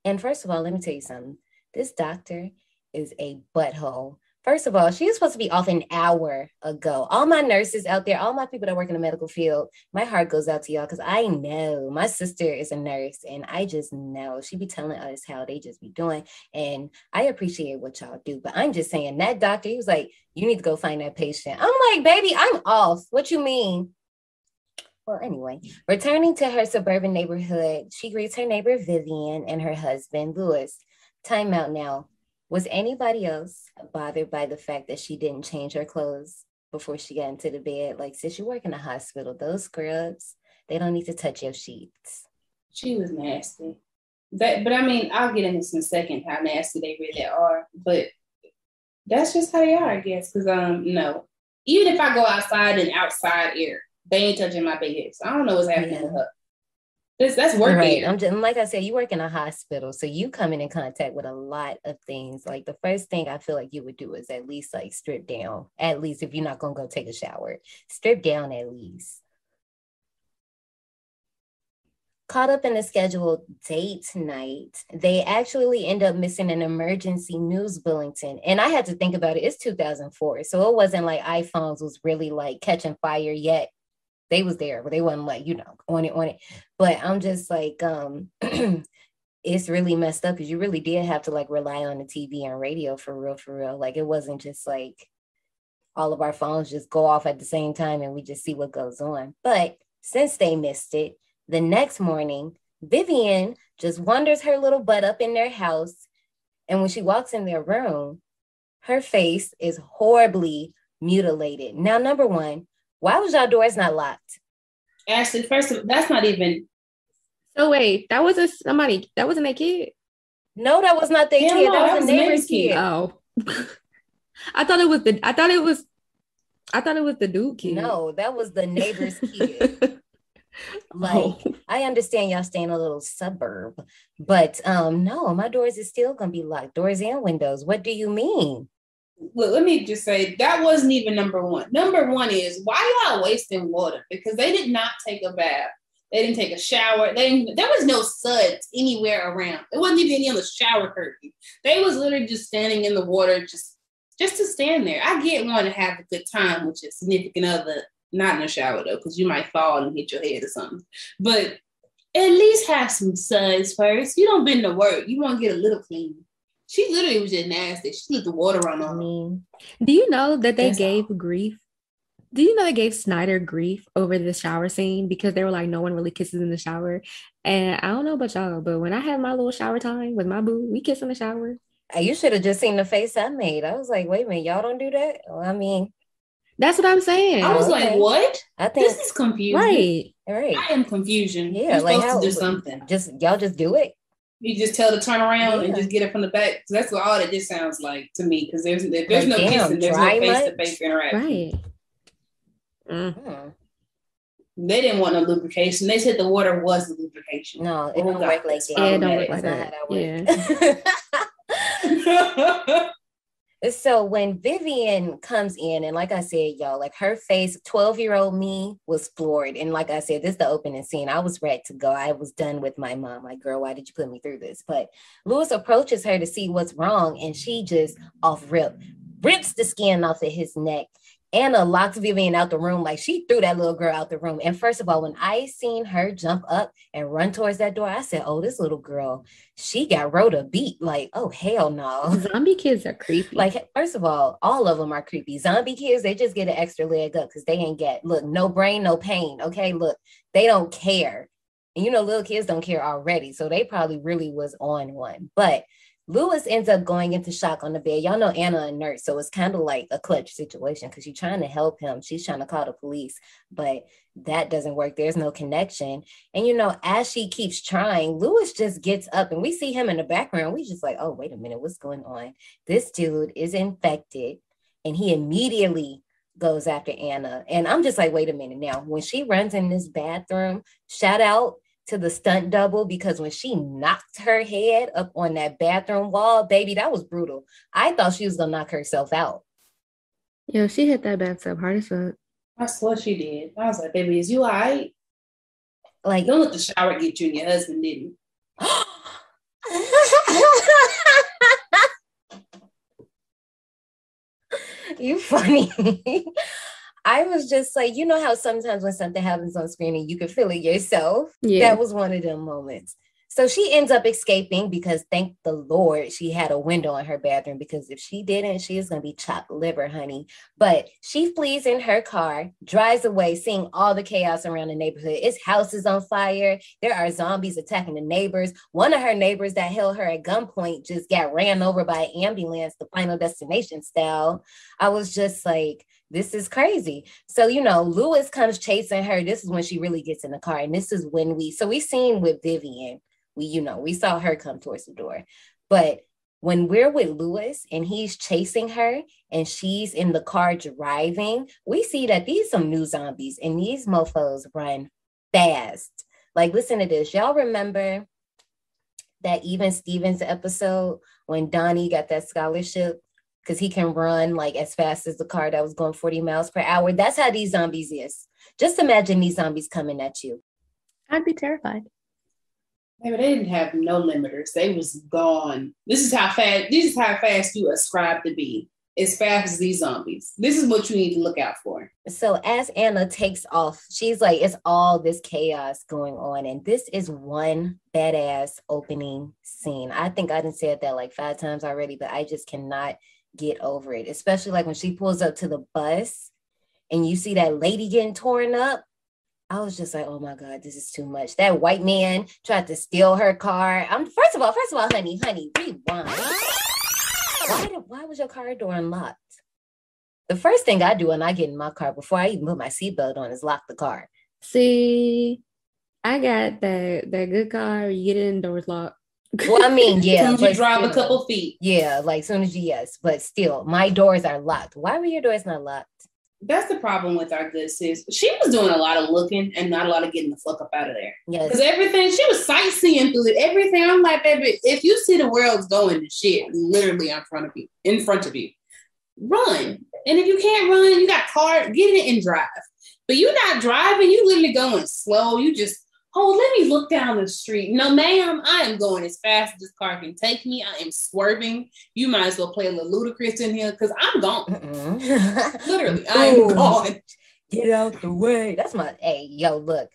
And first of all, let me tell you something. This doctor is a butthole. First of all, she was supposed to be off an hour ago. All my nurses out there, all my people that work in the medical field, my heart goes out to y'all because I know my sister is a nurse and I just know she be telling us how they just be doing. And I appreciate what y'all do. But I'm just saying that doctor, he was like, you need to go find that patient. I'm like, baby, I'm off. What you mean? Well, anyway, returning to her suburban neighborhood, she greets her neighbor Vivian and her husband, Louis. Time out now. Was anybody else bothered by the fact that she didn't change her clothes before she got into the bed? Like, since you work in a hospital, those scrubs, they don't need to touch your sheets. She was nasty. But I mean, I'll get into this in a second, how nasty they really are. But that's just how they are, I guess. Because, no. Even if I go outside and outside air, they ain't touching my bed. So I don't know what's happening with her. That's work right. air. Like I said, you work in a hospital, so you coming in contact with a lot of things. Like the first thing I feel like you would do is at least like strip down. At least if you're not gonna go take a shower, strip down at least. Caught up in a scheduled date night, they actually end up missing an emergency news bulletin. And I had to think about it. It's 2004, so it wasn't like iPhones was really like catching fire yet. They was there, but they wasn't like, on it. But I'm just like, it's really messed up because you really did have to like rely on the TV and radio for real. Like it wasn't just like all of our phones just go off at the same time and we just see what goes on. But since they missed it, the next morning, Vivian just wanders her little butt up in their house. And when she walks in their room, her face is horribly mutilated. Now, number one, why was y'all doors not locked? Ashley, first of all, that's not even. So wait, that wasn't a kid? No, that was not their kid. No, that was the neighbor's kid. Oh. I thought it was the dude kid. No, that was the neighbor's kid. I understand y'all stay in a little suburb, but no, my doors is still gonna be locked. Doors and windows. What do you mean? Look, let me just say that wasn't even number one. Number one is why y'all wasting water? Because they did not take a bath. They didn't take a shower. There was no suds anywhere around. There wasn't even any on the shower curtain. They was literally just standing in the water, just to stand there. I get one to have a good time with your significant other, not in the shower though, because you might fall and hit your head or something. But at least have some suds first. You don't been to work. You want to get a little clean. She literally was just nasty. She let the water run on her. Do you know that they gave grief? Do you know they gave Snyder grief over the shower scene because they were like, no one really kisses in the shower. And I don't know about y'all, but when I had my little shower time with my boo, we kiss in the shower. You should have just seen the face I made. I was like, wait a minute, y'all don't do that? Well, I mean, that's what I'm saying. I was like, what? I think this is confusing. Right. I am confusion. Yeah, you're supposed to do something. Y'all just do it. You just tell her to turn around and just get it from the back. That's what all that just sounds like to me. Because there's no kissing, there's no face-to-face interaction. Right. Mm-hmm. They didn't want no lubrication. They said the water was the lubrication. No, it don't work like that. It don't work like that. Yeah. So when Vivian comes in, and like I said, y'all, like her face, 12-year-old me was floored. And like I said, this is the opening scene. I was ready to go. I was done with my mom. Like, girl, why did you put me through this? But Louis approaches her to see what's wrong. And she just rips the skin off of his neck. Anna locks Vivian out the room. Like she threw that little girl out the room. And first of all, when I seen her jump up and run towards that door, I said, oh, this little girl, she got Rhoda beat. Like, oh, hell no. Zombie kids are creepy. Like, first of all of them are creepy. Zombie kids, they just get an extra leg up because they ain't no brain, no pain. Okay, look, they don't care. And little kids don't care already. So they probably really was on one. But Louis ends up going into shock on the bed. Y'all know Anna a nurse, so it's kind of like a clutch situation because she's trying to help him. She's trying to call the police, but that doesn't work. There's no connection. And, as she keeps trying, Louis just gets up and we see him in the background. We just like, oh, wait a minute, what's going on? This dude is infected and he immediately goes after Anna. And I'm just like, wait a minute now. When she runs in this bathroom, shout out to the stunt double, because when she knocked her head up on that bathroom wall, baby, that was brutal. I thought she was gonna knock herself out. Yo, she hit that bathtub hard as fuck. I swear she did. I was like, baby, is you all right? Like, don't let the shower get you and your husband didn't. You funny. I was just like, you know how sometimes when something happens on screen and you can feel it yourself? Yeah. That was one of them moments. So she ends up escaping because thank the Lord she had a window in her bathroom, because if she didn't, she is going to be chopped liver, honey. But she flees in her car, drives away, seeing all the chaos around the neighborhood. Its house is on fire. There are zombies attacking the neighbors. One of her neighbors that held her at gunpoint just got ran over by an ambulance, the Final Destination style. I was just like, this is crazy. So, you know, Lewis comes chasing her. This is when she really gets in the car. And this is when we seen with Vivian. We saw her come towards the door. But when we're with Lewis and he's chasing her and she's in the car driving, we see that these some new zombies and these mofos run fast. Like, listen to this. Y'all remember that Even Stevens episode when Donnie got that scholarship because he can run like as fast as the car that was going 40 miles per hour? That's how these zombies is. Just imagine these zombies coming at you. I'd be terrified. Maybe they didn't have no limiters. They was gone. This is how fast you ascribe to be. As fast as these zombies. This is what you need to look out for. So as Anna takes off, she's like, it's all this chaos going on. And this is one badass opening scene. I think I done said that like 5 times already, but I just cannot get over it. Especially like when she pulls up to the bus and you see that lady getting torn up. I was just like, oh my God, this is too much. That white man tried to steal her car. First of all, honey, rewind. Why was your car door unlocked? The first thing I do when I get in my car before I even put my seatbelt on is lock the car. See, I got that good car. You get in, doors locked. Well, I mean, yeah. As soon as you drive a couple feet. Yeah, like soon as yes. But still, my doors are locked. Why were your doors not locked? That's the problem with our good sis. She was doing a lot of looking and not a lot of getting the fuck up out of there. Yes. Because everything, she was sightseeing through it. Everything. I'm like, baby, if you see the world's going to shit literally in front of you, run. And if you can't run, you got car, get in it and drive. But you're not driving, you literally going slow. You just, let me look down the street. No, ma'am, I am going as fast as this car can take me. I am swerving. You might as well play a little Ludacris in here because I'm gone. Literally, I am gone. Get out the way. That's my, hey, yo, look.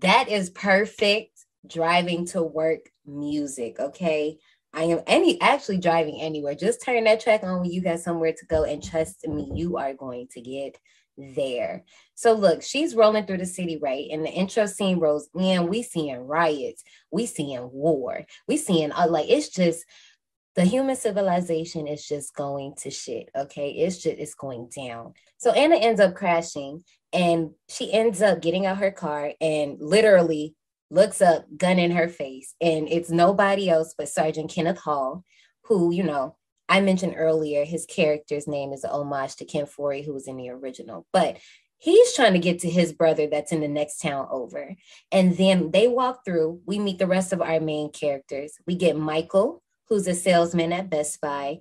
That is perfect driving to work music, okay? I am actually driving anywhere. Just turn that track on when you got somewhere to go, and trust me, you are going to get there. So look, she's rolling through the city, right? And the intro scene rolls in. We seeing riots. We seeing war. We seeing it's just the human civilization is just going to shit. Okay, it's going down. So Anna ends up crashing, and she ends up getting out her car and literally looks up, gun in her face, and it's nobody else but Sergeant Kenneth Hall, who, you know, I mentioned earlier, his character's name is an homage to Ken Forey, who was in the original, but he's trying to get to his brother that's in the next town over. And then they walk through, we meet the rest of our main characters. We get Michael, who's a salesman at Best Buy,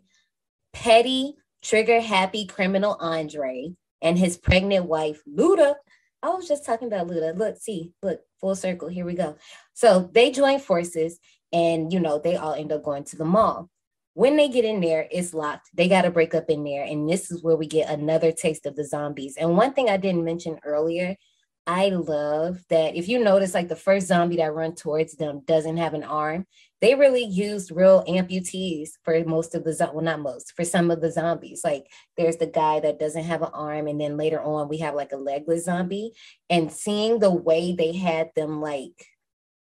petty, trigger-happy criminal Andre, and his pregnant wife, Luda. I was just talking about Luda. Look, full circle, here we go. So they join forces, and, you know, they all end up going to the mall. When they get in there, it's locked. They got to break up in there. And this is where we get another taste of the zombies. And one thing I didn't mention earlier, I love that if you notice, like the first zombie that runs towards them doesn't have an arm. They really used real amputees for most of the, well, not most, for some of the zombies. Like there's the guy that doesn't have an arm. And then later on, we have like a legless zombie. And seeing the way they had them like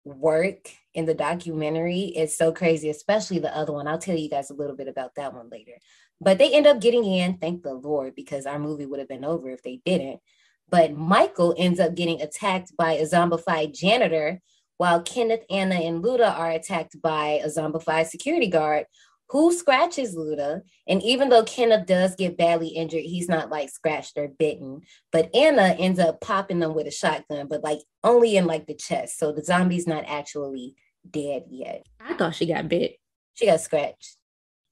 work in the documentary is so crazy, especially the other one. I'll tell you guys a little bit about that one later. But they end up getting in, thank the Lord, because our movie would have been over if they didn't. But Michael ends up getting attacked by a zombified janitor, while Kenneth, Anna, and Luda are attacked by a zombified security guard who scratches Luda. And even though Kenneth does get badly injured, he's not like scratched or bitten. But Anna ends up popping them with a shotgun, but like only in like the chest. So the zombie's not actually dead yet. I thought she got bit. She got scratched.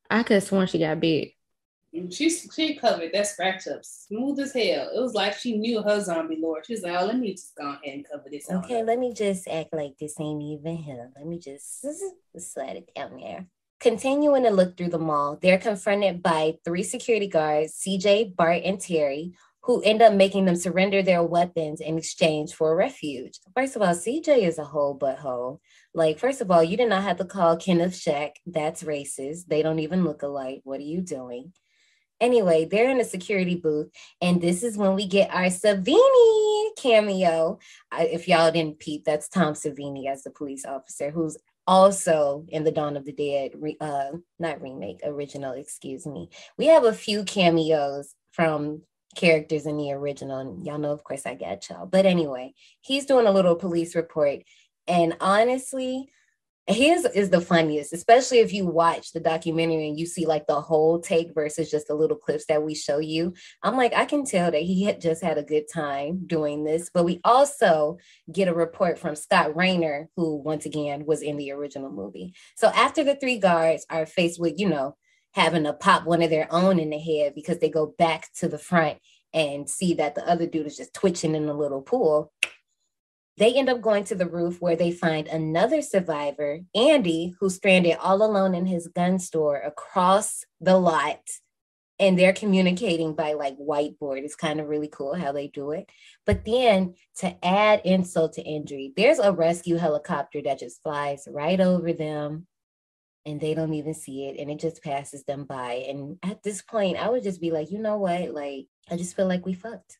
I could have sworn she got bit. She covered that scratch up smooth as hell. It was like she knew her zombie lord. She was like, oh, let me just go ahead and cover this. Okay, let me just act like this ain't even here. Let me just slide it down there. Continuing to look through the mall, they're confronted by 3 security guards, CJ, Bart, and Terry, who end up making them surrender their weapons in exchange for a refuge. First of all, CJ is a whole butthole. Like, first of all, you did not have to call Kenneth Shaq. That's racist. They don't even look alike. What are you doing? Anyway, they're in a security booth, and this is when we get our Savini cameo. If y'all didn't peep, that's Tom Savini as the police officer, who's also in the Dawn of the Dead, original, excuse me. We have a few cameos from characters in the original, and y'all know, of course, I got y'all. But anyway, he's doing a little police report, and honestly, his is the funniest, especially if you watch the documentary and you see like the whole take versus just the little clips that we show you. I'm like, I can tell that he had just had a good time doing this. But we also get a report from Scott Rayner, who once again was in the original movie. So after the 3 guards are faced with, having to pop one of their own in the head because they go back to the front and see that the other dude is just twitching in the little pool, they end up going to the roof where they find another survivor, Andy, who's stranded all alone in his gun store across the lot. And they're communicating by like whiteboard. It's kind of really cool how they do it. But then to add insult to injury, there's a rescue helicopter that just flies right over them and they don't even see it. And it just passes them by. And at this point, I would just be like, you know what? Like, I just feel like we fucked.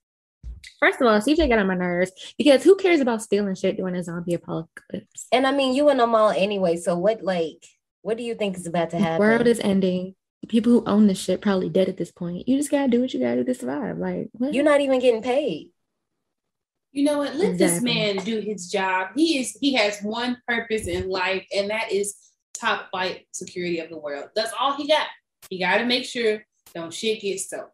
First of all, CJ got on my nerves because who cares about stealing shit during a zombie apocalypse? And I mean, you in the mall anyway. So what do you think is about to happen? The world is ending. The people who own this shit probably dead at this point. You just gotta do what you gotta do to survive. Like, what? You're not even getting paid. You know what? Let this man do his job. He has one purpose in life, and that is top flight security of the world. That's all he got. He got to make sure don't shit get stolen.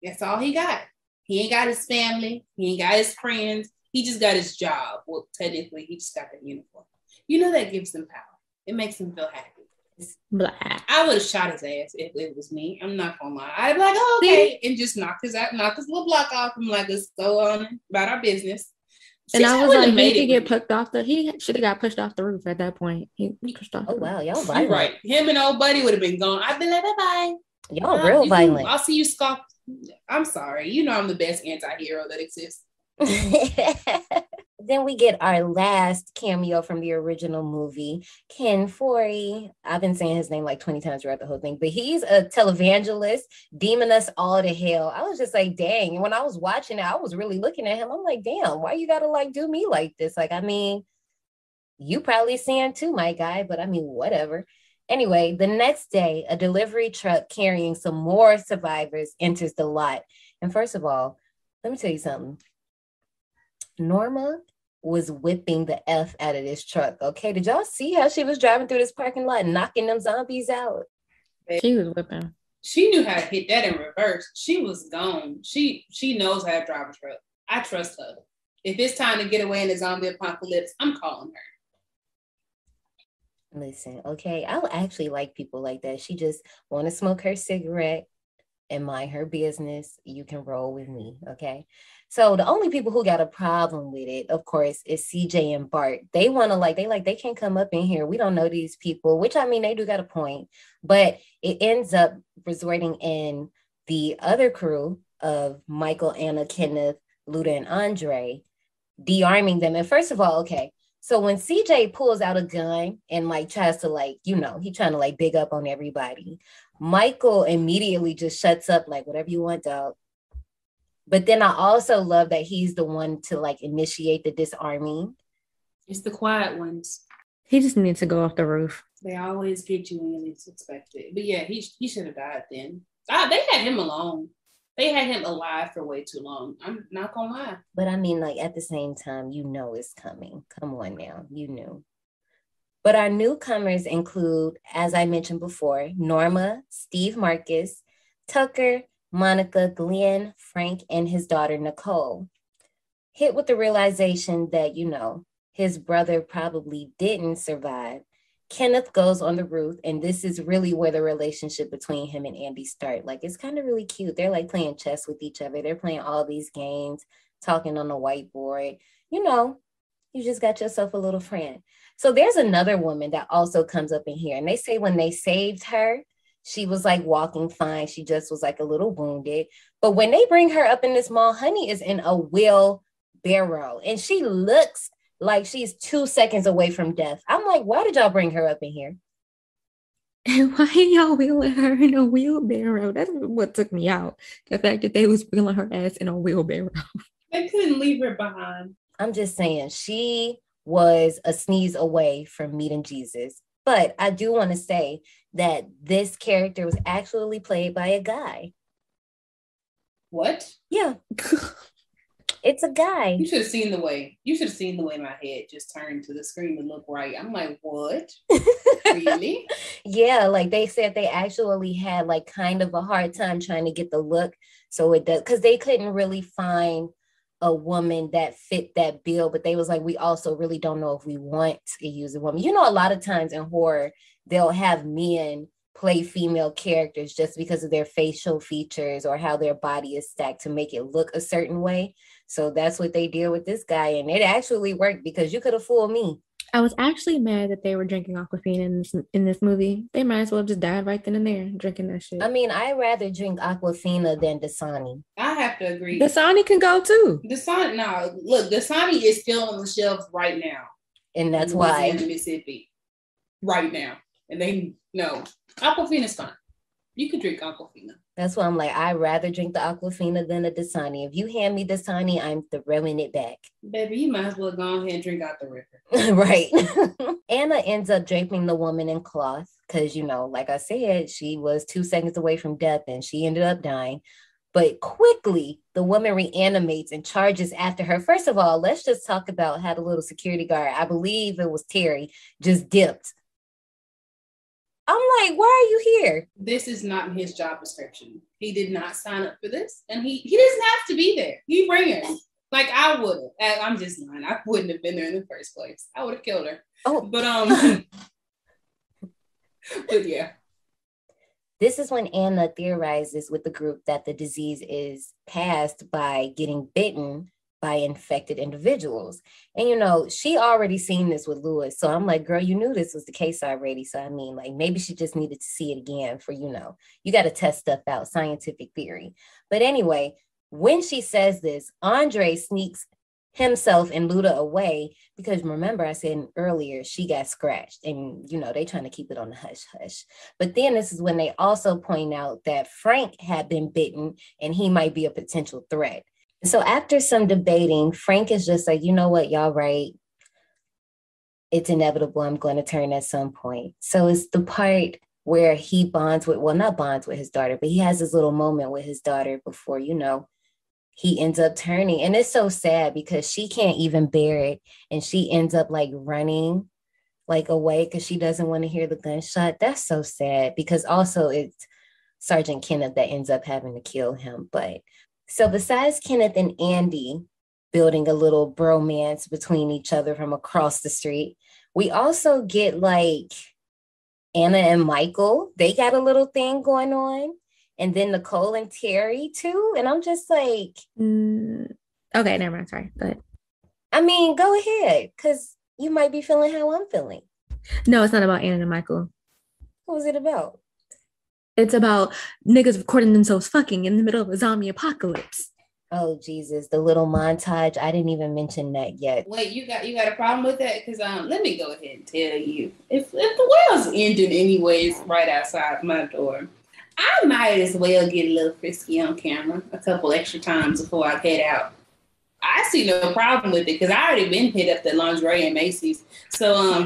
That's all he got. He ain't got his family. He ain't got his friends. He just got his job. Well, technically, he just got the uniform. That gives him power. It makes him feel happy. Blah. I would have shot his ass if it was me. I'm not gonna lie. I'd be like, oh, okay, and just knock his little block off. I'm like, let's go on about our business. And I was like, he should have got pushed off the roof at that point. He pushed off. Oh wow, y'all violent. You're right. Him and old buddy would have been gone. I'd be like, bye-bye. Y'all real violent. I'll see you scoff. I'm sorry. I'm the best anti-hero that exists. Then we get our last cameo from the original movie, Ken Forey. I've been saying his name like 20 times throughout the whole thing, but he's a televangelist, deeming us all to hell. I was just like, dang. And when I was watching it, I was really looking at him. I'm like, damn, why you gotta like do me like this? Like, I mean, you probably sin too, my guy, but I mean, whatever. Anyway, the next day, a delivery truck carrying some more survivors enters the lot. And first of all, let me tell you something. Norma was whipping the F out of this truck. Okay, did y'all see how she was driving through this parking lot, knocking them zombies out? She was whipping. She knew how to hit that in reverse. She was gone. She knows how to drive a truck. I trust her. If it's time to get away in the zombie apocalypse, I'm calling her. Listen, okay, I actually like people like that. She just want to smoke her cigarette and mind her business. You can roll with me, okay? So the only people who got a problem with it, of course, is CJ and Bart. They want to they can't come up in here. We don't know these people, which I mean, they do got a point, but it ends up resorting in the other crew of Michael, Anna, Kenneth, Luda, and Andre, de-arming them. And first of all, okay, so when CJ pulls out a gun and like tries to he trying to like big up on everybody, Michael immediately just shuts up like, whatever you want, dog. But then I also love that he's the one to like initiate the disarming. It's the quiet ones. He just needs to go off the roof. They always get you when you least expect it. But yeah, he should have died then. They had him alone. They had him alive for way too long. I'm not gonna lie. But I mean, like at the same time, it's coming. Come on now, you knew. But our newcomers include, as I mentioned before, Norma, Steve Marcus, Tucker, Monica, Glenn, Frank, and his daughter, Nicole. Hit with the realization that, his brother probably didn't survive, Kenneth goes on the roof, and this is really where the relationship between him and Andy start. Like, it's kind of really cute. They're like playing chess with each other. They're playing all these games, talking on the whiteboard. You just got yourself a little friend. So there's another woman that also comes up in here, and they say when they saved her, she was like walking fine. She just was like a little wounded. But when they bring her up in this mall, Honey is in a wheelbarrow, and she looks like she's 2 seconds away from death. I'm like, why did y'all bring her up in here? And why y'all wheeling her in a wheelbarrow? That's what took me out. The fact that they was wheeling her ass in a wheelbarrow. They couldn't leave her behind. I'm just saying, she was a sneeze away from meeting Jesus. But I do want to say that this character was actually played by a guy. What? Yeah. It's a guy. You should have seen the way my head just turned to the screen to look right. I'm like, what? Really? Yeah, like they said they actually had like kind of a hard time trying to get the look. So it does, because they couldn't really find a woman that fit that bill, but they was like, we also really don't know if we want to use a woman. A lot of times in horror, they'll have men play female characters just because of their facial features or how their body is stacked to make it look a certain way. So that's what they did with this guy. And it actually worked because you could have fooled me. I was actually mad that they were drinking Aquafina in this movie. They might as well have just died right then and there drinking that shit. I mean, I'd rather drink Aquafina than Dasani. I have to agree. Dasani can go too. Dasani is still on the shelves right now. And that's why. In Mississippi. Right now. And Aquafina's fine. You can drink Aquafina. That's why I'm like, I'd rather drink the Aquafina than the Dasani. If you hand me Dasani, I'm throwing it back. Baby, you might as well go ahead and drink out the river. Right. Anna ends up draping the woman in cloth because, like I said, she was 2 seconds away from death and she ended up dying. But quickly, the woman reanimates and charges after her. First of all, let's just talk about how the little security guard, I believe it was Terry, just dipped. I'm like, why are you here? This is not in his job description. He did not sign up for this. And he doesn't have to be there. He bring her. Like I would have. I'm just lying. I wouldn't have been there in the first place. I would have killed her. Oh. But yeah. This is when Anna theorizes with the group that the disease is passed by getting bitten by infected individuals. And, she already seen this with Lewis. So I'm like, girl, you knew this was the case already. So I mean, like, maybe she just needed to see it again for, you got to test stuff out, scientific theory. But anyway, when she says this, Andre sneaks himself and Luda away because remember I said earlier, she got scratched and, they trying to keep it on the hush hush. But then this is when they also point out that Frank had been bitten and he might be a potential threat. So after some debating, Frank is just like, you know what, y'all right. It's inevitable. I'm going to turn at some point. So it's the part where he not bonds with his daughter, but he has this little moment with his daughter before, he ends up turning. And it's so sad because she can't even bear it. And she ends up like running like away because she doesn't want to hear the gunshot. That's so sad because also it's Sergeant Kenneth that ends up having to kill him. But so besides Kenneth and Andy building a little bromance between each other from across the street, we also get like Anna and Michael. They got a little thing going on. And then Nicole and Terry too. And I'm just like... Okay, never mind. Sorry. Go ahead. I mean, go ahead. Because you might be feeling how I'm feeling. No, it's not about Anna and Michael. What was it about? It's about niggas recording themselves fucking in the middle of a zombie apocalypse. Oh, Jesus. The little montage. I didn't even mention that yet. Wait, you got a problem with that? Because let me go ahead and tell you. If the world's ending anyways right outside my door, I might as well get a little frisky on camera a couple extra times before I head out. I see no problem with it because I already been hit up the lingerie in Macy's. So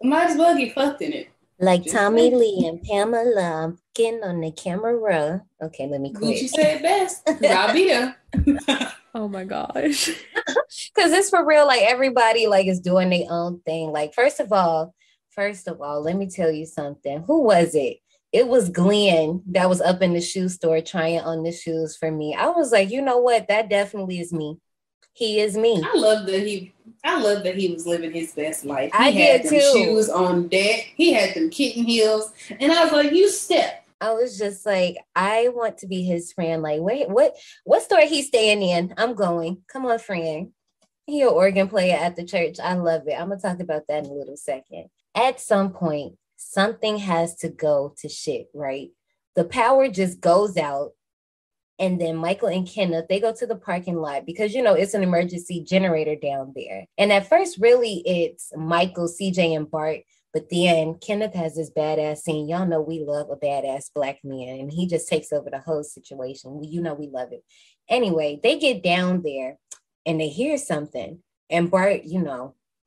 might as well get fucked in it. Like Just Tommy saying. Lee and Pamela getting on the camera. Okay, let me quit. Gucci said best. 'Cause I'll be there. Oh my gosh. Because it's for real. Like everybody like is doing their own thing. Like first of all, let me tell you something. Who was it? It was Glenn that was up in the shoe store trying on the shoes for me. I was like, you know what? That definitely is me. He is me. I love that he was living his best life. I had did them too. Shoes on deck. He had them kitten heels, and I was like, "You step." I was just like, I want to be his friend. Like, wait, what store he's staying in? I'm going. Come on, friend. He an organ player at the church. I love it. I'm gonna talk about that in a little second. At some point, something has to go to shit, right? The power just goes out. And then Michael and Kenneth, they go to the parking lot because, it's an emergency generator down there. And at first, really, it's Michael, CJ, and Bart. But then Kenneth has this badass scene. Y'all know we love a badass black man. And he just takes over the whole situation. We love it. Anyway, they get down there and they hear something. And Bart,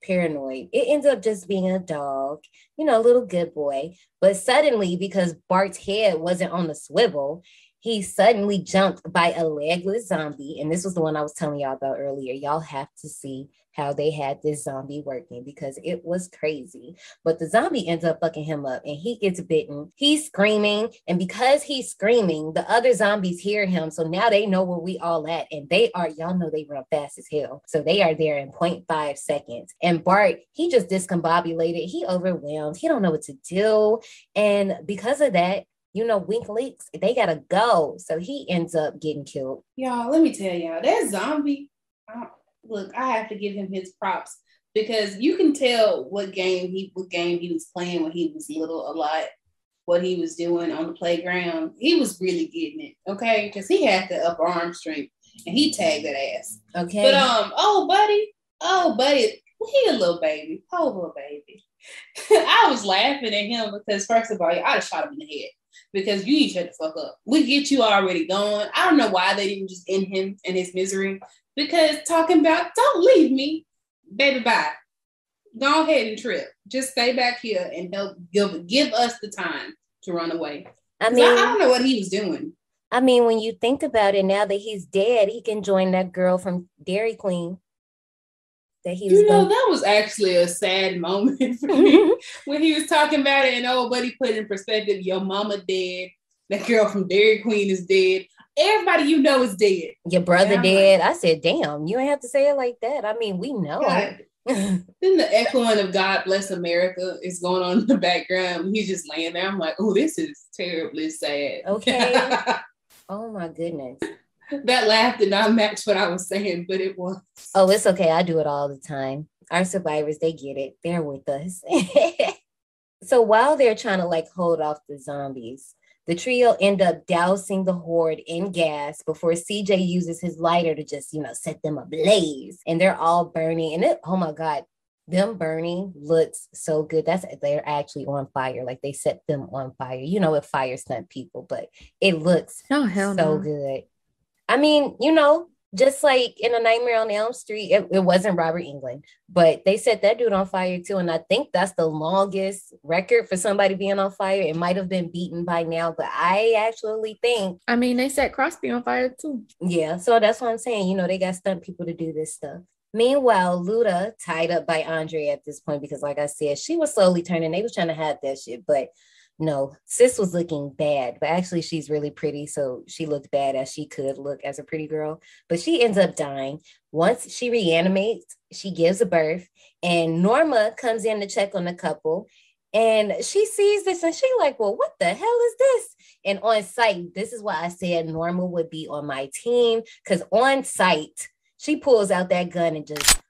paranoid. It ends up just being a dog, a little good boy. But suddenly, because Bart's head wasn't on the swivel, he suddenly jumped by a legless zombie. And this was the one I was telling y'all about earlier. Y'all have to see how they had this zombie working because it was crazy. But the zombie ends up fucking him up and he gets bitten. He's screaming. And because he's screaming, the other zombies hear him. So now they know where we all at. And y'all know they run fast as hell. So they are there in 0.5 seconds. And Bart, he just discombobulated. He overwhelmed. He don't know what to do. And because of that, Wink Leaks, they gotta go. So he ends up getting killed. Y'all, let me tell y'all, that zombie, look, I have to give him his props because you can tell what game he was playing when he was little a lot, what he was doing on the playground. He was really getting it, okay? Because he had the upper arm strength and he tagged that ass. Okay. But oh buddy, he a little baby. Oh, little baby. I was laughing at him because first of all, I'd have shot him in the head. Because you need to shut the fuck up. We get you already going. I don't know why they didn't just end him in his misery. Because talking about, don't leave me. Baby, bye. Go ahead and trip. Just stay back here and help give us the time to run away. I don't know what he was doing. I mean, when you think about it, now that he's dead, he can join that girl from Dairy Queen. That was actually a sad moment for me when he was talking about it and old buddy put in perspective, your mama dead, that girl from Dairy Queen is dead, everybody is dead. Your brother dead. I said, damn, you ain't have to say it like that. I mean, we know. Then the echoing of God Bless America is going on in the background. He's just laying there. I'm like, oh, this is terribly sad. Okay. Oh my goodness. That laugh did not match what I was saying, but it was. Oh, it's okay. I do it all the time. Our survivors, they get it. They're with us. So while they're trying to hold off the zombies, the trio end up dousing the horde in gas before CJ uses his lighter to just, set them ablaze. And they're all burning. And oh my God, them burning looks so good. They're actually on fire. Like they set them on fire. With fire stunt people, but it looks so good. I mean, just like in A Nightmare on Elm Street, it wasn't Robert Englund, but they set that dude on fire too. And I think that's the longest record for somebody being on fire. It might have been beaten by now, but I actually think. I mean, they set Crosby on fire too. Yeah, so that's what I'm saying. They got stunt people to do this stuff. Meanwhile, Luda, tied up by Andre at this point, because like I said, she was slowly turning. They was trying to hide that shit, but no, sis was looking bad, but actually she's really pretty. So she looked bad as she could look as a pretty girl, but she ends up dying. Once she reanimates, she gives a birth and Norma comes in to check on the couple and she sees this and she like, well, what the hell is this? And on site, this is why I said Norma would be on my team, because on site, she pulls out that gun and just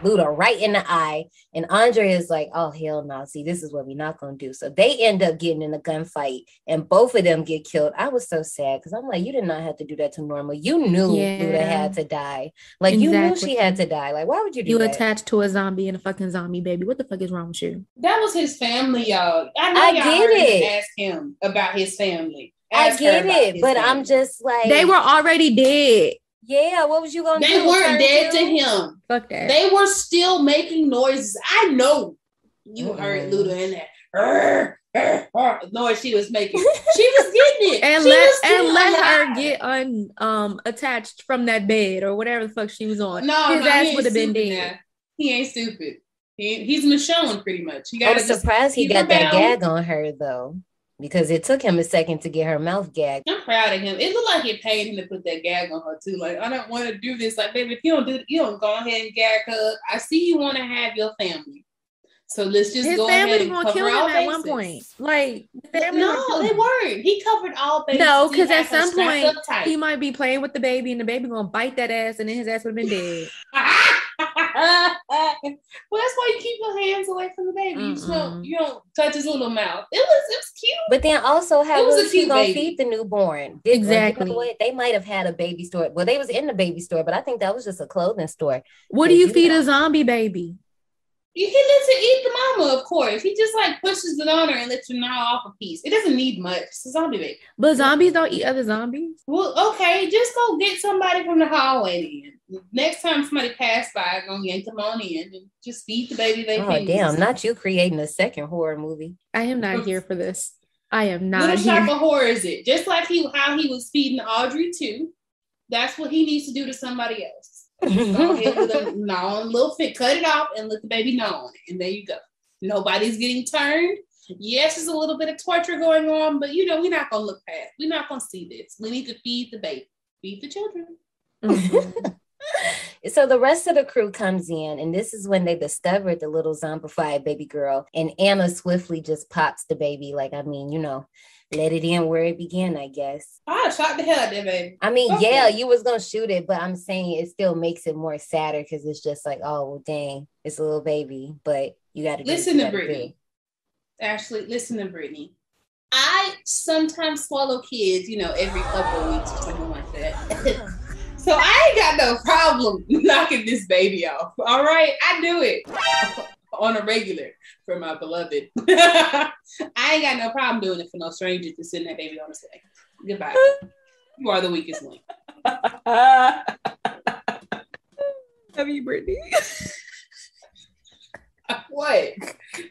Luda right in the eye. And Andre is like, oh, hell no. See, this is what we're not going to do. So they end up getting in a gunfight and both of them get killed. I was so sad because I'm like, you did not have to do that to Norma. You knew Luda had to die. Like, you knew she had to die. Like, why would you do that? You attached to a zombie and a fucking zombie, baby. What the fuck is wrong with you? That was his family, y'all. I get it. Ask him about his family. I get it, but I'm just like. They were already dead. Yeah, what was you gonna do? They weren't dead to him. Fuck that. They were still making noises. I know You heard Luda in there. No, she was making. She was getting it. And let her get attached from that bed or whatever the fuck she was on. His ass would have been dead. He ain't stupid. He's Michonne pretty much. I'm surprised he got that gag on her though, because it took him a second to get her mouth gagged. I'm proud of him. It looked like it paid him to put that gag on her too. Like, I don't want to do this. Like, baby, if you don't do it, you don't go ahead and gag her. I see you want to have your family. So let's just go ahead and cover all bases. At one point. Like, no, they weren't. He covered all bases. No, because at some point he might be playing with the baby, and the baby gonna bite that ass, and then his ass would have been dead. Well, that's why you keep your hands away from the baby. You don't touch his little mouth. It was cute. But then also, how was he gonna feed the newborn? Exactly. You know what? They might have had a baby store. Well, they was in the baby store, but I think that was just a clothing store. What do you feed a zombie baby? He lets it eat the mama, of course. He just like pushes it on her and lets you gnaw off a piece. It doesn't need much. It's a zombie baby. But zombies don't eat other zombies? Well, okay, just go get somebody from the hallway then. Next time somebody pass by, go yank them on in and just feed the baby they feed. Damn, not you creating a second horror movie. I am not here for this. I am not What here. type of horror is it? Just like how he was feeding Audrey too. That's what he needs to do to somebody else. Go ahead with a gnaw, little fit, cut it off and let the baby gnaw on it. And there you go. Nobody's getting turned. Yes, there's a little bit of torture going on, but we're not gonna look past. We're not gonna see this. We need to feed the baby, feed the children. So the rest of the crew comes in, and this is when they discovered the little zombified baby girl, and Anna swiftly just pops the baby. Like, I mean, let it in where it began, I guess. I shot the hell out of that baby. I mean, yeah, you was gonna shoot it, but I'm saying it still makes it more sadder because it's just like, oh, well, dang, it's a little baby, but you got to listen to Brittney. Ashley, listen to Brittney. I sometimes swallow kids, every couple of weeks or something like that. So I ain't got no problem knocking this baby off. All right, I do it on a regular for my beloved. I ain't got no problem doing it for no stranger to send that baby on the stage. Goodbye. You are the weakest link. Love you, Brittney. What?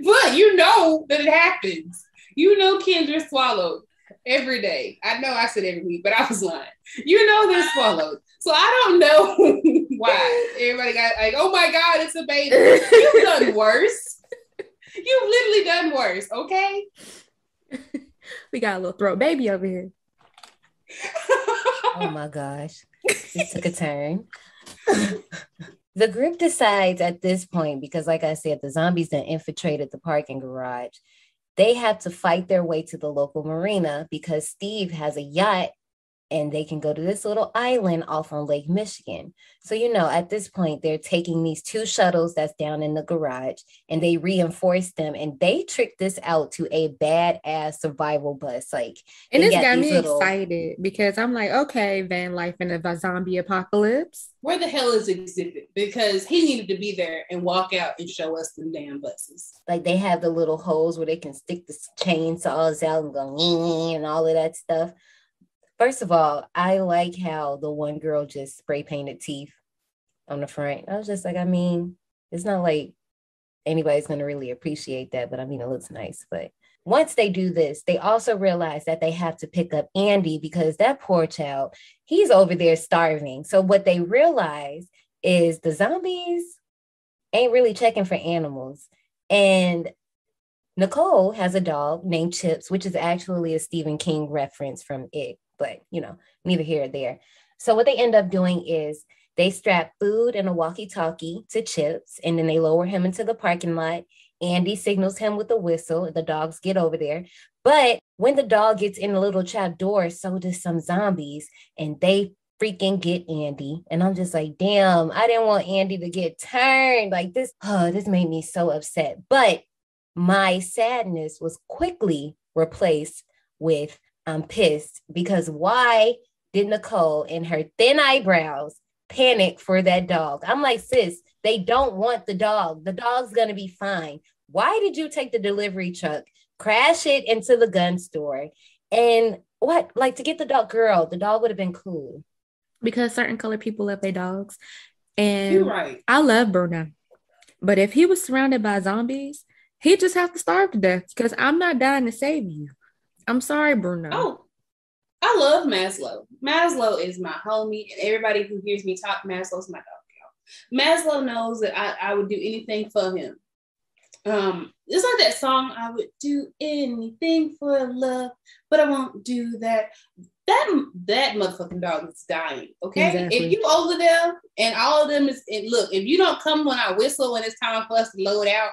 But you know that it happens. Kids are swallowed every day. I know I said every week, but I was lying. They're swallowed. So I don't know why everybody got like, oh my God, it's a baby. You've done worse. You've literally done worse, okay? We got a little throat baby over here. Oh my gosh. This took a turn. The group decides at this point, because like I said, the zombies that infiltrated the parking garage, they have to fight their way to the local marina because Steve has a yacht and they can go to this little island off on Lake Michigan. So, at this point, they're taking these 2 shuttles that's down in the garage and they reinforce them and they trick this out to a badass survival bus. And it's got me excited because I'm like, okay, van life in a zombie apocalypse. Where the hell is Exhibit? Because he needed to be there and walk out and show us them damn buses. Like they have the little holes where they can stick the chainsaws out and go and all of that stuff. First of all, I like how the one girl just spray painted teeth on the front. I was just like, I mean, it's not like anybody's going to really appreciate that, but I mean, it looks nice. But once they do this, they also realize that they have to pick up Andy because that poor child, he's over there starving. So what they realize is the zombies ain't really checking for animals. And Nicole has a dog named Chips, which is actually a Stephen King reference from It. But, neither here or there. So what they end up doing is they strap food and a walkie-talkie to Chips, and then they lower him into the parking lot. Andy signals him with a whistle. The dogs get over there. But when the dog gets in the little trap door, so does some zombies, and they freaking get Andy. And I'm just like, damn, I didn't want Andy to get turned. Like this made me so upset. But my sadness was quickly replaced with I'm pissed because why did Nicole and her thin eyebrows panic for that dog? I'm like, sis, they don't want the dog. The dog's going to be fine. Why did you take the delivery truck, crash it into the gun store? And to get the dog, girl, the dog would have been cool. Because certain colored people love their dogs. And you're right. I love Bruno. But if he was surrounded by zombies He just have to starve to death because I'm not dying to save you. I'm sorry, Bruno. Oh, I love Maslow. Maslow is my homie, and everybody who hears me talk, Maslow's my dog. Maslow knows that I would do anything for him. It's like that song, I would do anything for love, but I won't do that. That motherfucking dog is dying. Okay. Exactly. If you over there and all of them is, and look, if you don't come when I whistle when it's time for us to load out,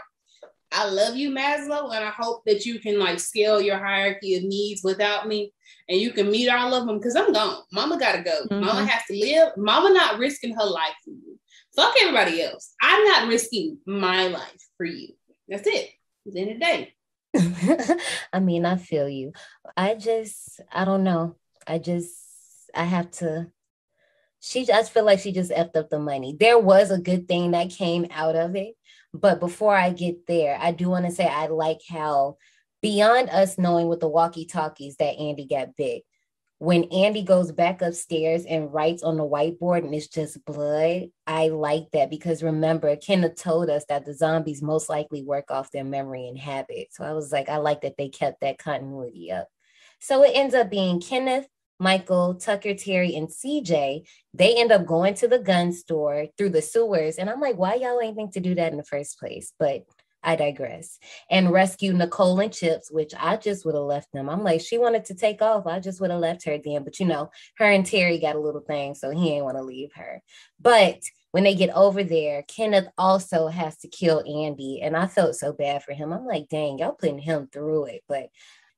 I love you, Maslow, and I hope that you can like scale your hierarchy of needs without me, and you can meet all of them because I'm gone. Mama gotta go. Mm-hmm. Mama has to live. Mama not risking her life for you. Fuck everybody else. I'm not risking my life for you. That's it. It's the end of the day. I mean, I feel you. I don't know. I have to. I just feel like she just effed up the money. There was a good thing that came out of it. But before I get there, I do want to say I like how beyond us knowing with the walkie-talkies that Andy got bit, when Andy goes back upstairs and writes on the whiteboard and it's just blood, I like that because remember, Kenneth told us that the zombies most likely work off their memory and habit. So I was like, I like that they kept that continuity up. So it ends up being Kenneth, Michael, Tucker, Terry, and CJ. They end up going to the gun store through the sewers. And I'm like, why y'all ain't think to do that in the first place? But I digress. And rescue Nicole and Chips, which I just would have left them. I'm like, she wanted to take off. I just would have left her then. But her and Terry got a little thing, so he ain't want to leave her. But when they get over there, Kenneth also has to kill Andy. And I felt so bad for him. I'm like, dang, y'all putting him through it. But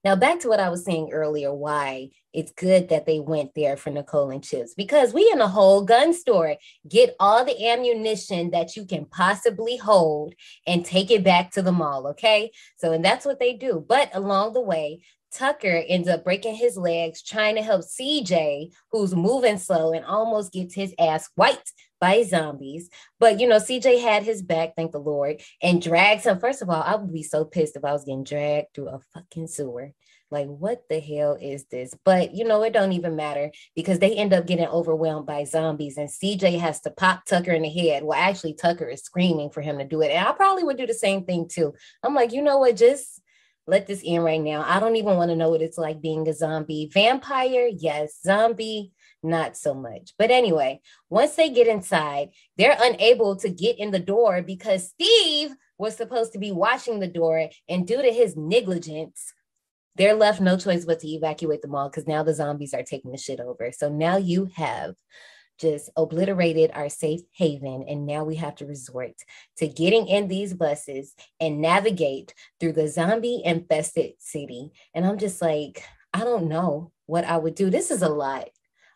now back to what I was saying earlier, why it's good that they went there for Nicole and Chips, because we in a whole gun store, get all the ammunition that you can possibly hold and take it back to the mall, okay? So, and that's what they do. But along the way, Tucker ends up breaking his legs trying to help CJ, who's moving slow and almost gets his ass wiped by zombies. But, CJ had his back, thank the Lord, and drags him. First of all, I would be so pissed if I was getting dragged through a fucking sewer. Like, what the hell is this? But, it don't even matter because they end up getting overwhelmed by zombies and CJ has to pop Tucker in the head. Well, actually, Tucker is screaming for him to do it. And I probably would do the same thing too. I'm like, you know what? Just let this end right now. I don't even want to know what it's like being a zombie. Vampire, yes. Zombie, not so much. But anyway, once they get inside, they're unable to get in the door because Steve was supposed to be watching the door, and due to his negligence, they're left no choice but to evacuate the mall because now the zombies are taking the shit over. So now you have just obliterated our safe haven, and now we have to resort to getting in these buses and navigate through the zombie infested city. And I'm just like, I don't know what I would do. This is a lot.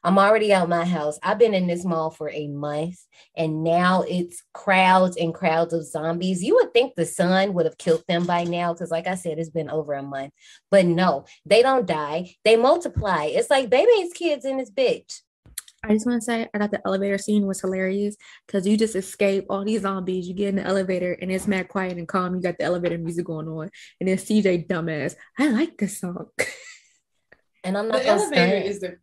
I'm already out my house. I've been in this mall for a month, and now it's crowds and crowds of zombies. You would think the sun would have killed them by now because, like I said, it's been over a month. But no, they don't die. They multiply. It's like Baybee's kids in this bitch. I just want to say I thought the elevator scene was hilarious because you just escape all these zombies. You get in the elevator and it's mad quiet and calm. You got the elevator music going on, and then CJ dumbass. I like this song. And I'm not the elevator is the.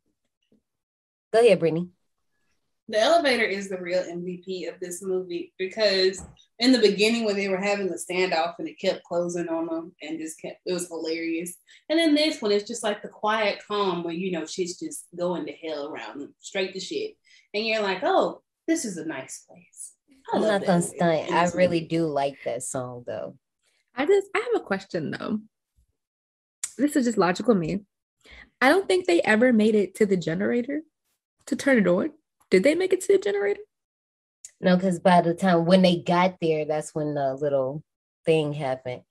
Go ahead, Brittney. The elevator is the real MVP of this movie because in the beginning when they were having the standoff and it kept closing on them and it was hilarious. And then this one, it's just like the quiet calm where, shit's just going to hell around them, straight to shit. And you're like, oh, this is a nice place. I'm not gonna stunt. I really do like that song though. I have a question though. This is just logical me. I don't think they ever made it to the generator to turn it on. Did they make it to the generator? No, because by the time when they got there, that's when the little thing happened.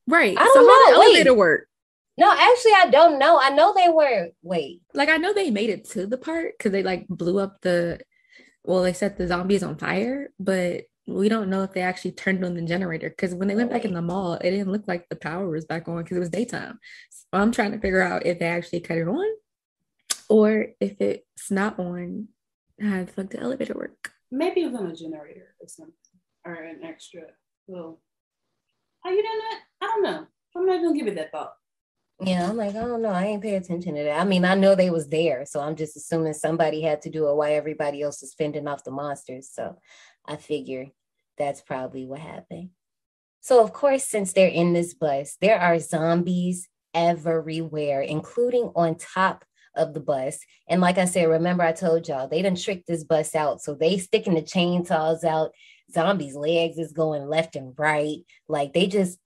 Right. I don't know. How did the elevator work? No, actually, I don't know. I know they were. Wait. Like, I know they made it to the part because they blew up they set the zombies on fire, but we don't know if they actually turned on the generator because when they went back in the mall, it didn't look like the power was back on because it was daytime. So I'm trying to figure out if they actually cut it on or if it's not on. How the fuck the elevator work? Maybe it was on a generator or something, or an extra little. How you done that? I don't know. I'm not gonna give it that thought. Yeah, I'm like, I don't know. I ain't pay attention to that. I mean, I know they was there, so I'm just assuming somebody had to do it while everybody else is fending off the monsters. So I figure that's probably what happened. So, of course, since they're in this bus, there are zombies everywhere, including on top of the bus. And like I said, remember I told y'all, they done tricked this bus out. So they sticking the chainsaws out. Zombies' legs is going left and right. Like they just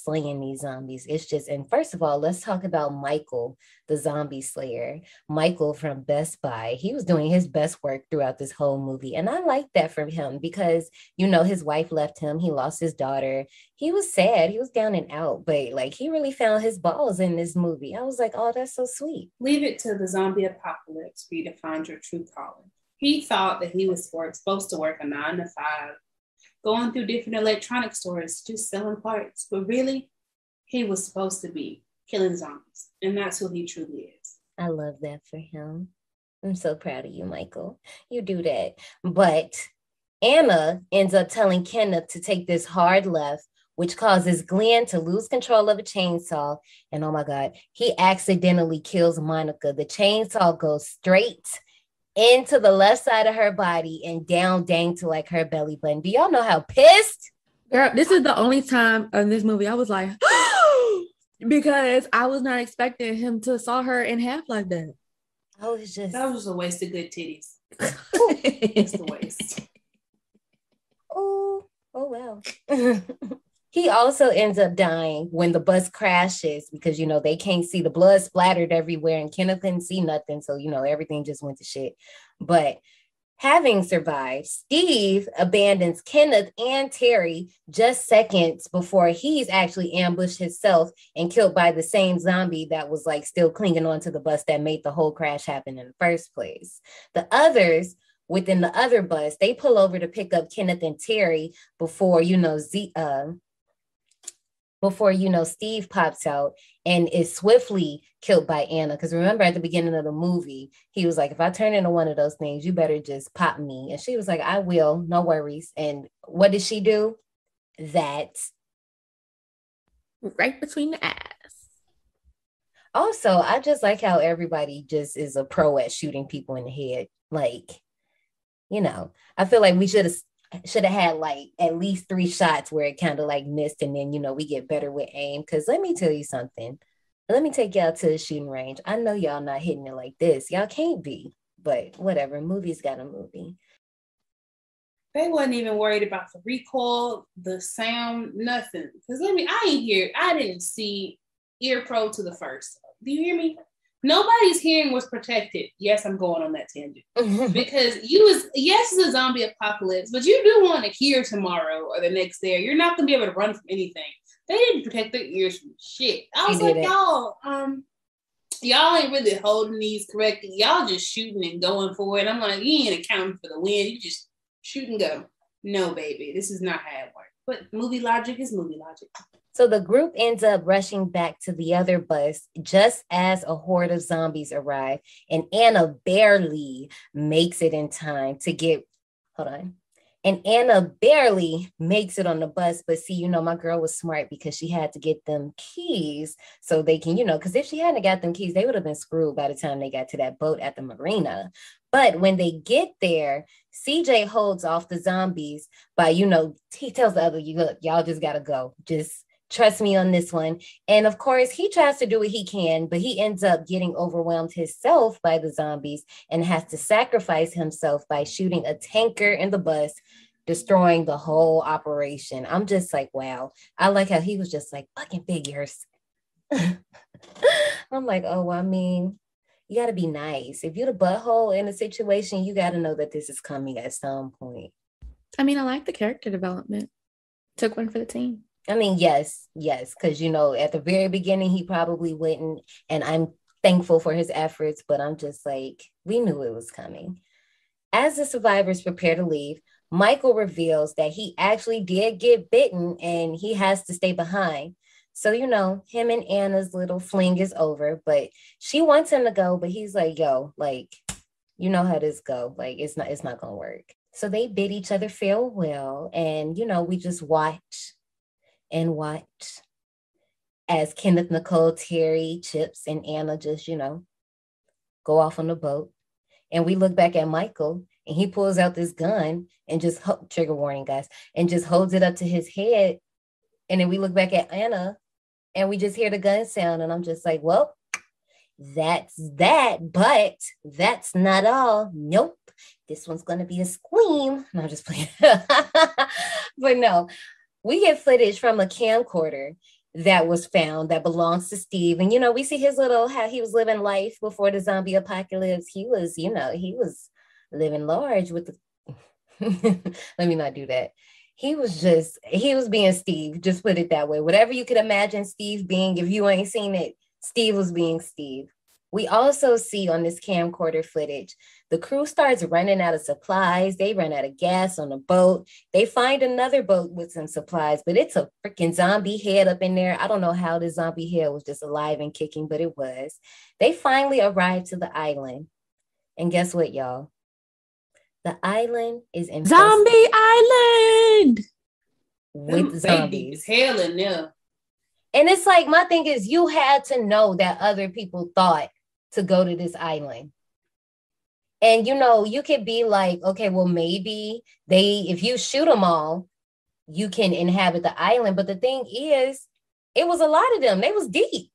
slaying these zombies. It's just, and first of all, let's talk about Michael, the zombie slayer. Michael from Best Buy. He was doing his best work throughout this whole movie. And I like that from him because, you know, his wife left him. He lost his daughter. He was sad. He was down and out, but like he really found his balls in this movie. I was like, oh, that's so sweet. Leave it to the zombie apocalypse for you to find your true calling. He thought that he was supposed to work a 9 to 5, going through different electronic stores, just selling parts. But really, he was supposed to be killing zombies. And that's who he truly is. I love that for him. I'm so proud of you, Michael. You do that. But Anna ends up telling Kenneth to take this hard left, which causes Glenn to lose control of a chainsaw. And oh my God, he accidentally kills Monica. The chainsaw goes straight into the left side of her body and down dang to like her belly button. Do y'all know how pissed? Girl, this is the only time in this movie I was like, because I was not expecting him to saw her in half like that. I was just... That was a waste of good titties. It's the waste. Oh well. He also ends up dying when the bus crashes because, you know, they can't see, the blood splattered everywhere and Kenneth couldn't see nothing. So, you know, everything just went to shit. But having survived, Steve abandons Kenneth and Terry just seconds before he's actually ambushed himself and killed by the same zombie that was like still clinging onto the bus that made the whole crash happen in the first place. The others within the other bus, they pull over to pick up Kenneth and Terry before, you know, Steve pops out and is swiftly killed by Anna. Because remember at the beginning of the movie, he was like, if I turn into one of those things, you better just pop me. And she was like, I will, no worries. And what did she do? That. Right between the eyes. Also, I just like how everybody just is a pro at shooting people in the head. Like, you know, I feel like we should have had like at least 3 shots where it kind of like missed, and then, you know, we get better with aim. Because let me tell you something. Let me take y'all to the shooting range. I know y'all not hitting it like this. Y'all can't be, but whatever. Movie's got a movie. They wasn't even worried about the recoil, the sound, nothing. Because I didn't see ear pro to the first. Do you hear me? Nobody's hearing was protected. Yes, I'm going on that tangent. Because yes, it's a zombie apocalypse, but you do want to hear tomorrow or the next day. You're not going to be able to run from anything. They didn't protect their ears from shit. I was like, y'all ain't really holding these correctly. Y'all just shooting and going for it. I'm like, you ain't accounting for the wind. You just shoot and go. No, baby, this is not how it works. But movie logic is movie logic. So the group ends up rushing back to the other bus just as a horde of zombies arrive, and Anna barely makes it in time to get, And Anna barely makes it on the bus, but see, you know, my girl was smart because she had to get them keys so they can, you know, because if she hadn't got them keys, they would have been screwed by the time they got to that boat at the marina. But when they get there, CJ holds off the zombies by, you know, he tells the other, look, y'all just got to go. Just trust me on this one. And of course, he tries to do what he can, but he ends up getting overwhelmed himself by the zombies and has to sacrifice himself by shooting a tanker in the bus, destroying the whole operation. I'm just like, wow. I like how he was just like, fucking figures. I'm like, oh, I mean, you got to be nice. If you're the butthole in a situation, you got to know that this is coming at some point. I mean, I like the character development. Took one for the team. I mean, yes, because, you know, at the very beginning, he probably wouldn't, and I'm thankful for his efforts, but I'm just like, we knew it was coming. As the survivors prepare to leave, Michael reveals that he actually did get bitten and he has to stay behind. So, you know, him and Anna's little fling is over, but she wants him to go, but he's like, yo, like, you know how this go. Like, it's not going to work. So they bid each other farewell, and, you know, we just watch as Kenneth, Nicole, Terry, Chips, and Anna just, you know, go off on the boat. And we look back at Michael, and he pulls out this gun and just, trigger warning, guys, and just holds it up to his head And then we look back at Anna and we just hear the gun sound. And I'm just like, well, that's that. But that's not all. Nope. This one's going to be a scream. No, I'm just playing. But no, we get footage from a camcorder that was found that belongs to Steve. And, we see his how he was living life before the zombie apocalypse. He was, he was living large with the, let me not do that. He was being Steve, just put it that way. Whatever you could imagine Steve being, if you ain't seen it, Steve was being Steve. We also see on this camcorder footage, the crew starts running out of supplies. They run out of gas on the boat. They find another boat with some supplies, but it's a freaking zombie head up in there. I don't know how the zombie head was just alive and kicking, but it was. They finally arrived to the island. And guess what, y'all? The island is in Zombie Island with zombies. Hell in there. And it's like, my thing is, you had to know that other people thought to go to this island. And, you could be like, okay, well, maybe if you shoot them all, you can inhabit the island. But the thing is, it was a lot of them. They was deep.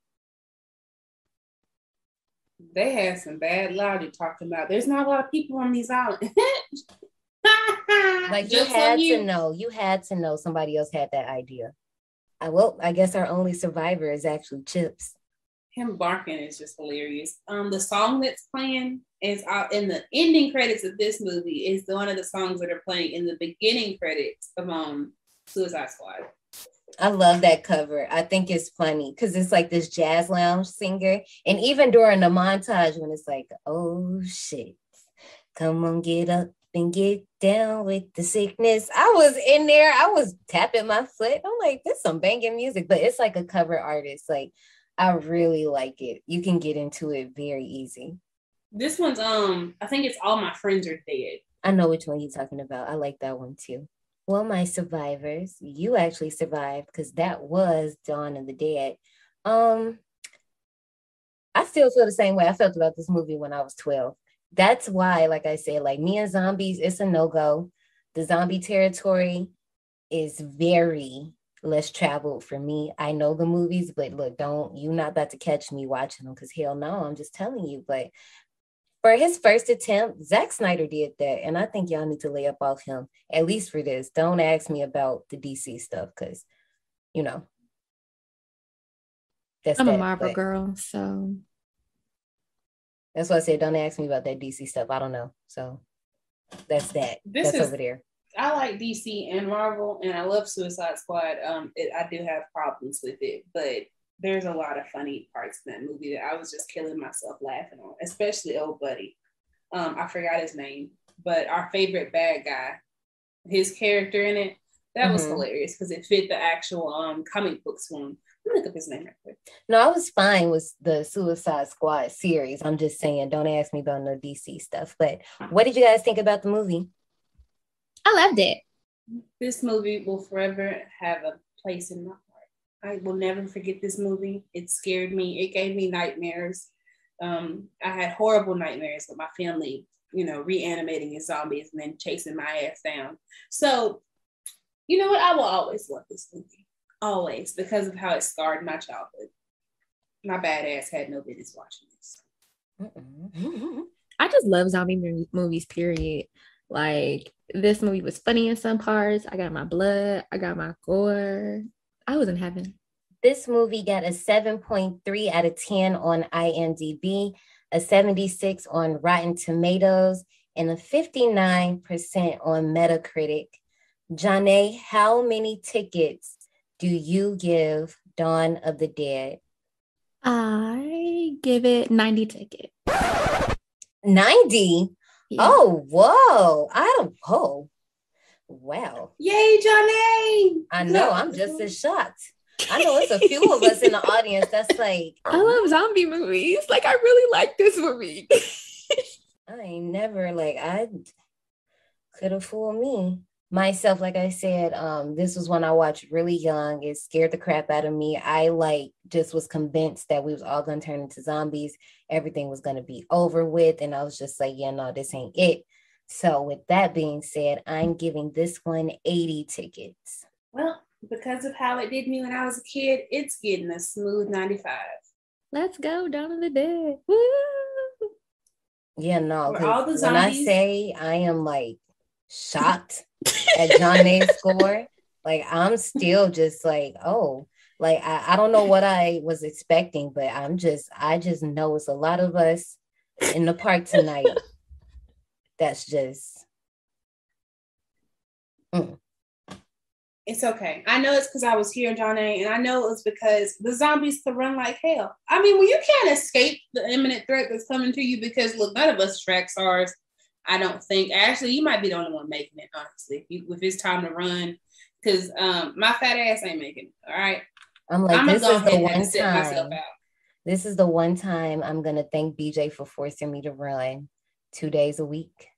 They had some bad logic talking about. There's not a lot of people on these islands. Like, you had to know somebody else had that idea. I guess our only survivor is actually Chips. Him barking is just hilarious. The song that's playing is out in the ending credits of this movie is one of the songs that are playing in the beginning credits of Suicide Squad. I love that cover. I think it's funny because it's like this jazz lounge singer. And even during the montage when it's like, oh shit, come on, get up and get down with the sickness. I was in there. I was tapping my foot. I'm like, this is some banging music, but it's like a cover artist. Like, I really like it. You can get into it very easy. This one's, I think it's All My Friends Are Dead. I know which one you're talking about. I like that one too. Well, my survivors, you actually survived because that was Dawn of the Dead. I still feel the same way I felt about this movie when I was 12. That's why, like I said, like me and zombies, it's a no-go. The zombie territory is very less traveled for me. I know the movies, but look, you're not about to catch me watching them because hell no, I'm just telling you. But for his first attempt, Zac Snyder did that. And I think y'all need to lay up off him, at least for this. Don't ask me about the DC stuff because, that's I'm a Marvel girl, so. That's why I said don't ask me about that DC stuff. I don't know. So that's that. That's over there. I like DC and Marvel, and I love Suicide Squad. I do have problems with it, but there's a lot of funny parts in that movie that I was just killing myself laughing on, especially old buddy. I forgot his name, but our favorite bad guy, his character in it, that was hilarious because it fit the actual comic books one. Let me look up his name right quick. No, I was fine with the Suicide Squad series. I'm just saying, don't ask me about no DC stuff. But what did you guys think about the movie? I loved it. This movie will forever have a place in my heart. I will never forget this movie. It scared me. It gave me nightmares. I had horrible nightmares with my family, reanimating as zombies and then chasing my ass down. So, you know what? I will always love this movie. Always, because of how it scarred my childhood. My bad ass had no business watching this. I just love zombie movies, period. Like, this movie was funny in some parts. I got my blood. I got my gore. I was in heaven. This movie got a 7.3 out of 10 on IMDb, a 76 on Rotten Tomatoes, and a 59% on Metacritic. Janae, how many tickets do you give Dawn of the Dead? I give it 90 tickets. 90? Yeah. Oh, whoa. Oh, wow. Yay, Janae. I know. I'm just as shocked. I know it's a few of us in the audience that's like, I love zombie movies. Like, I really like this movie. I ain't never, I could have fooled me. Myself, like I said, this was one I watched really young. It scared the crap out of me. I just was convinced that we was all gonna turn into zombies. Everything was gonna be over with. And I was just like, yeah, no, this ain't it. So with that being said, I'm giving this one 80 tickets. Well, because of how it did me when I was a kid, it's getting a smooth 95. Let's go, Dawn of the Dead. Woo! Yeah, no, For all the when I zombies. say I am like shocked at John May's score, like I'm still just like, oh, like I don't know what I was expecting, but I just know it's a lot of us in the park tonight. That's just It's okay. I know it's because I was here, Johnny, and I know it was because the zombies could run like hell. I mean, when you can't escape the imminent threat that's coming to you, because look, none of us track stars. I don't think. Actually, you might be the only one making it, honestly, if it's time to run. Because my fat ass ain't making it. All right. I'm like, this is the one myself time. out. This is the one time I'm gonna thank BJ for forcing me to run 2 days a week.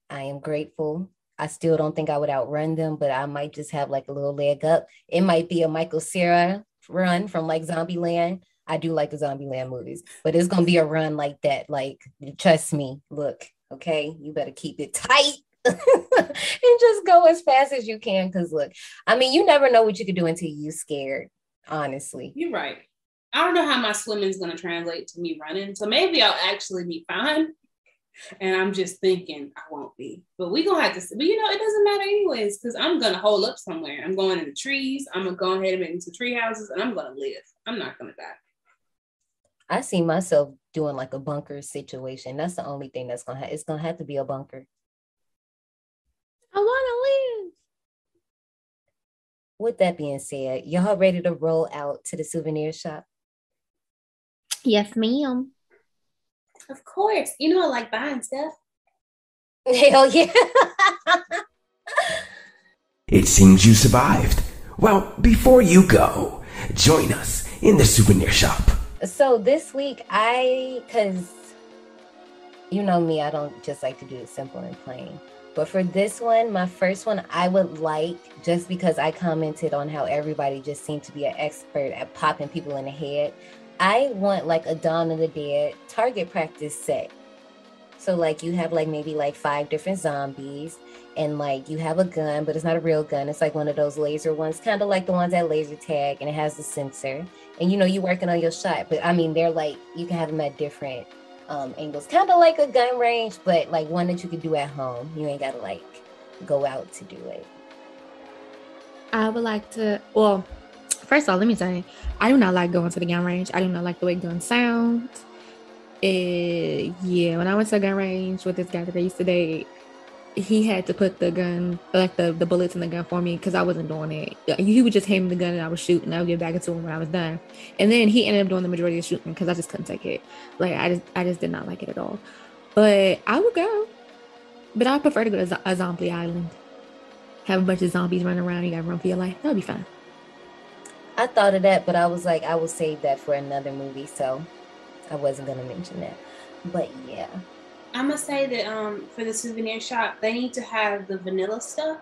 I am grateful. I still don't think I would outrun them, but I might just have like a little leg up. It might be a Michael Cera run from like Zombieland. I do like the Zombieland movies, but it's gonna be a run like that. Like, trust me. Look, okay, you better keep it tight and just go as fast as you can. Because look, I mean, you never know what you could do until you're scared. Honestly, You're right. I don't know how my swimming is going to translate to me running, so maybe I'll actually be fine. And I'm just thinking I won't be, but we gonna have to see. But it doesn't matter anyways, because I'm gonna hole up somewhere. I'm going in the trees. I'm gonna go ahead and make into tree houses, and I'm gonna live. I'm not gonna die. I see myself doing like a bunker situation. That's the only thing that's gonna it's gonna have to be a bunker. I want to live. With that being said, y'all ready to roll out to the souvenir shop? Yes, ma'am. Of course, I like buying stuff. Hell yeah. It seems you survived. Well, before you go, join us in the souvenir shop. So this week, because you know me, I don't just like to do it simple and plain. But for this one, my first one, I would like, just because I commented on how everybody just seemed to be an expert at popping people in the head, I want like a Dawn of the Dead target practice set. So like you have like maybe like 5 different zombies, and like you have a gun, but it's not a real gun. It's like one of those laser ones, kind of like the ones that laser tag, and it has the sensor. And you're working on your shot, but I mean, they're like, you can have them at different angles, kind of like a gun range, but like one that you could do at home. You ain't gotta like go out to do it. I would like to, well, first of all, let me say, I do not like going to the gun range. I do not like the way guns sound. Yeah, when I went to the gun range with this guy that I used to date, he had to put the gun, like the bullets in the gun for me, because I wasn't doing it. He would just hand me the gun and I would shoot, and I would get back into him when I was done. And then he ended up doing the majority of the shooting because I just couldn't take it. Like I just did not like it at all. But I would go. But I prefer to go to a zombie island. Have a bunch of zombies running around. You got to run for your life. That would be fine. I thought of that, but I was like, I will save that for another movie, so I wasn't gonna mention that. But yeah, I'm gonna say that for the souvenir shop, they need to have the vanilla stuff.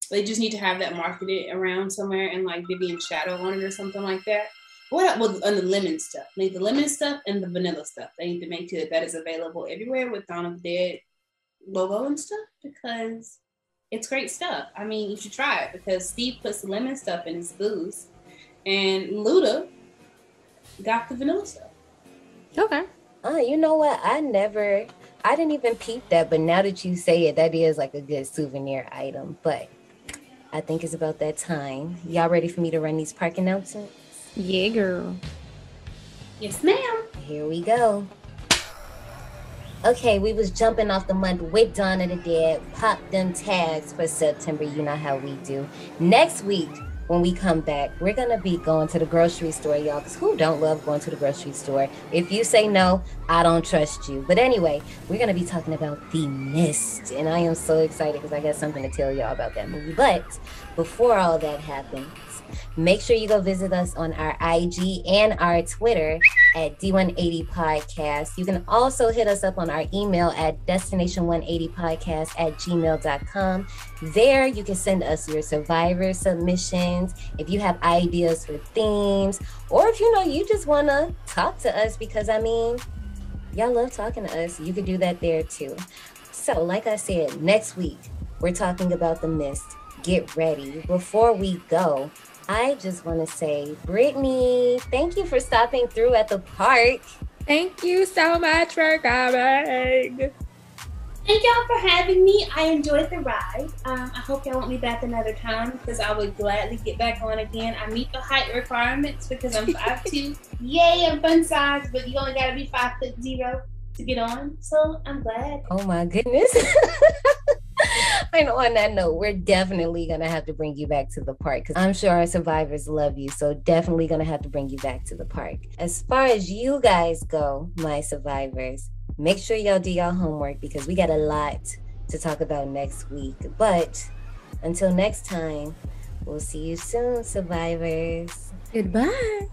They just need to have that marketed around somewhere and like Vivian's shadow on it or something like that. What on the lemon stuff? They need the lemon stuff and the vanilla stuff. They need to make sure that is available everywhere with Dawn of the Dead logo and stuff, because it's great stuff. I mean, you should try it, because Steve puts the lemon stuff in his booze, and Luda got the vanilla stuff. Okay. You know what? I didn't even peep that, but now that you say it, that is like a good souvenir item. But I think it's about that time. Y'all ready for me to run these park announcements? Yeah, girl. Yes, ma'am. Here we go. Okay, we was jumping off the month with Dawn of the Dead. Pop them tags for September. You know how we do. Next week, when we come back, we're going to be going to the grocery store, y'all, because who don't love going to the grocery store? If you say no, I don't trust you. But anyway, we're going to be talking about The Mist, and I am so excited because I got something to tell y'all about that movie. But before all that happens, make sure you go visit us on our IG and our Twitter at D180 Podcast. You can also hit us up on our email at destination180podcast@gmail.com. There you can send us your survivor submissions. If you have ideas for themes, or if you just want to talk to us, because I mean, y'all love talking to us, you can do that there too. So like I said, next week, we're talking about The Mist. Get ready. Before we go, I just want to say, Brittney, thank you for stopping through at the park. Thank you so much for coming. Thank y'all for having me. I enjoyed the ride. I hope y'all want me back another time because I would gladly get back on again. I meet the height requirements because I'm 5'2". Yay, I'm fun size, but you only gotta be 5'0" to get on. So I'm glad. Oh my goodness. And on that note, we're definitely gonna have to bring you back to the park because I'm sure our survivors love you. So definitely gonna have to bring you back to the park. As far as you guys go, my survivors, make sure y'all do y'all homework because we got a lot to talk about next week. But until next time, we'll see you soon, survivors. Goodbye.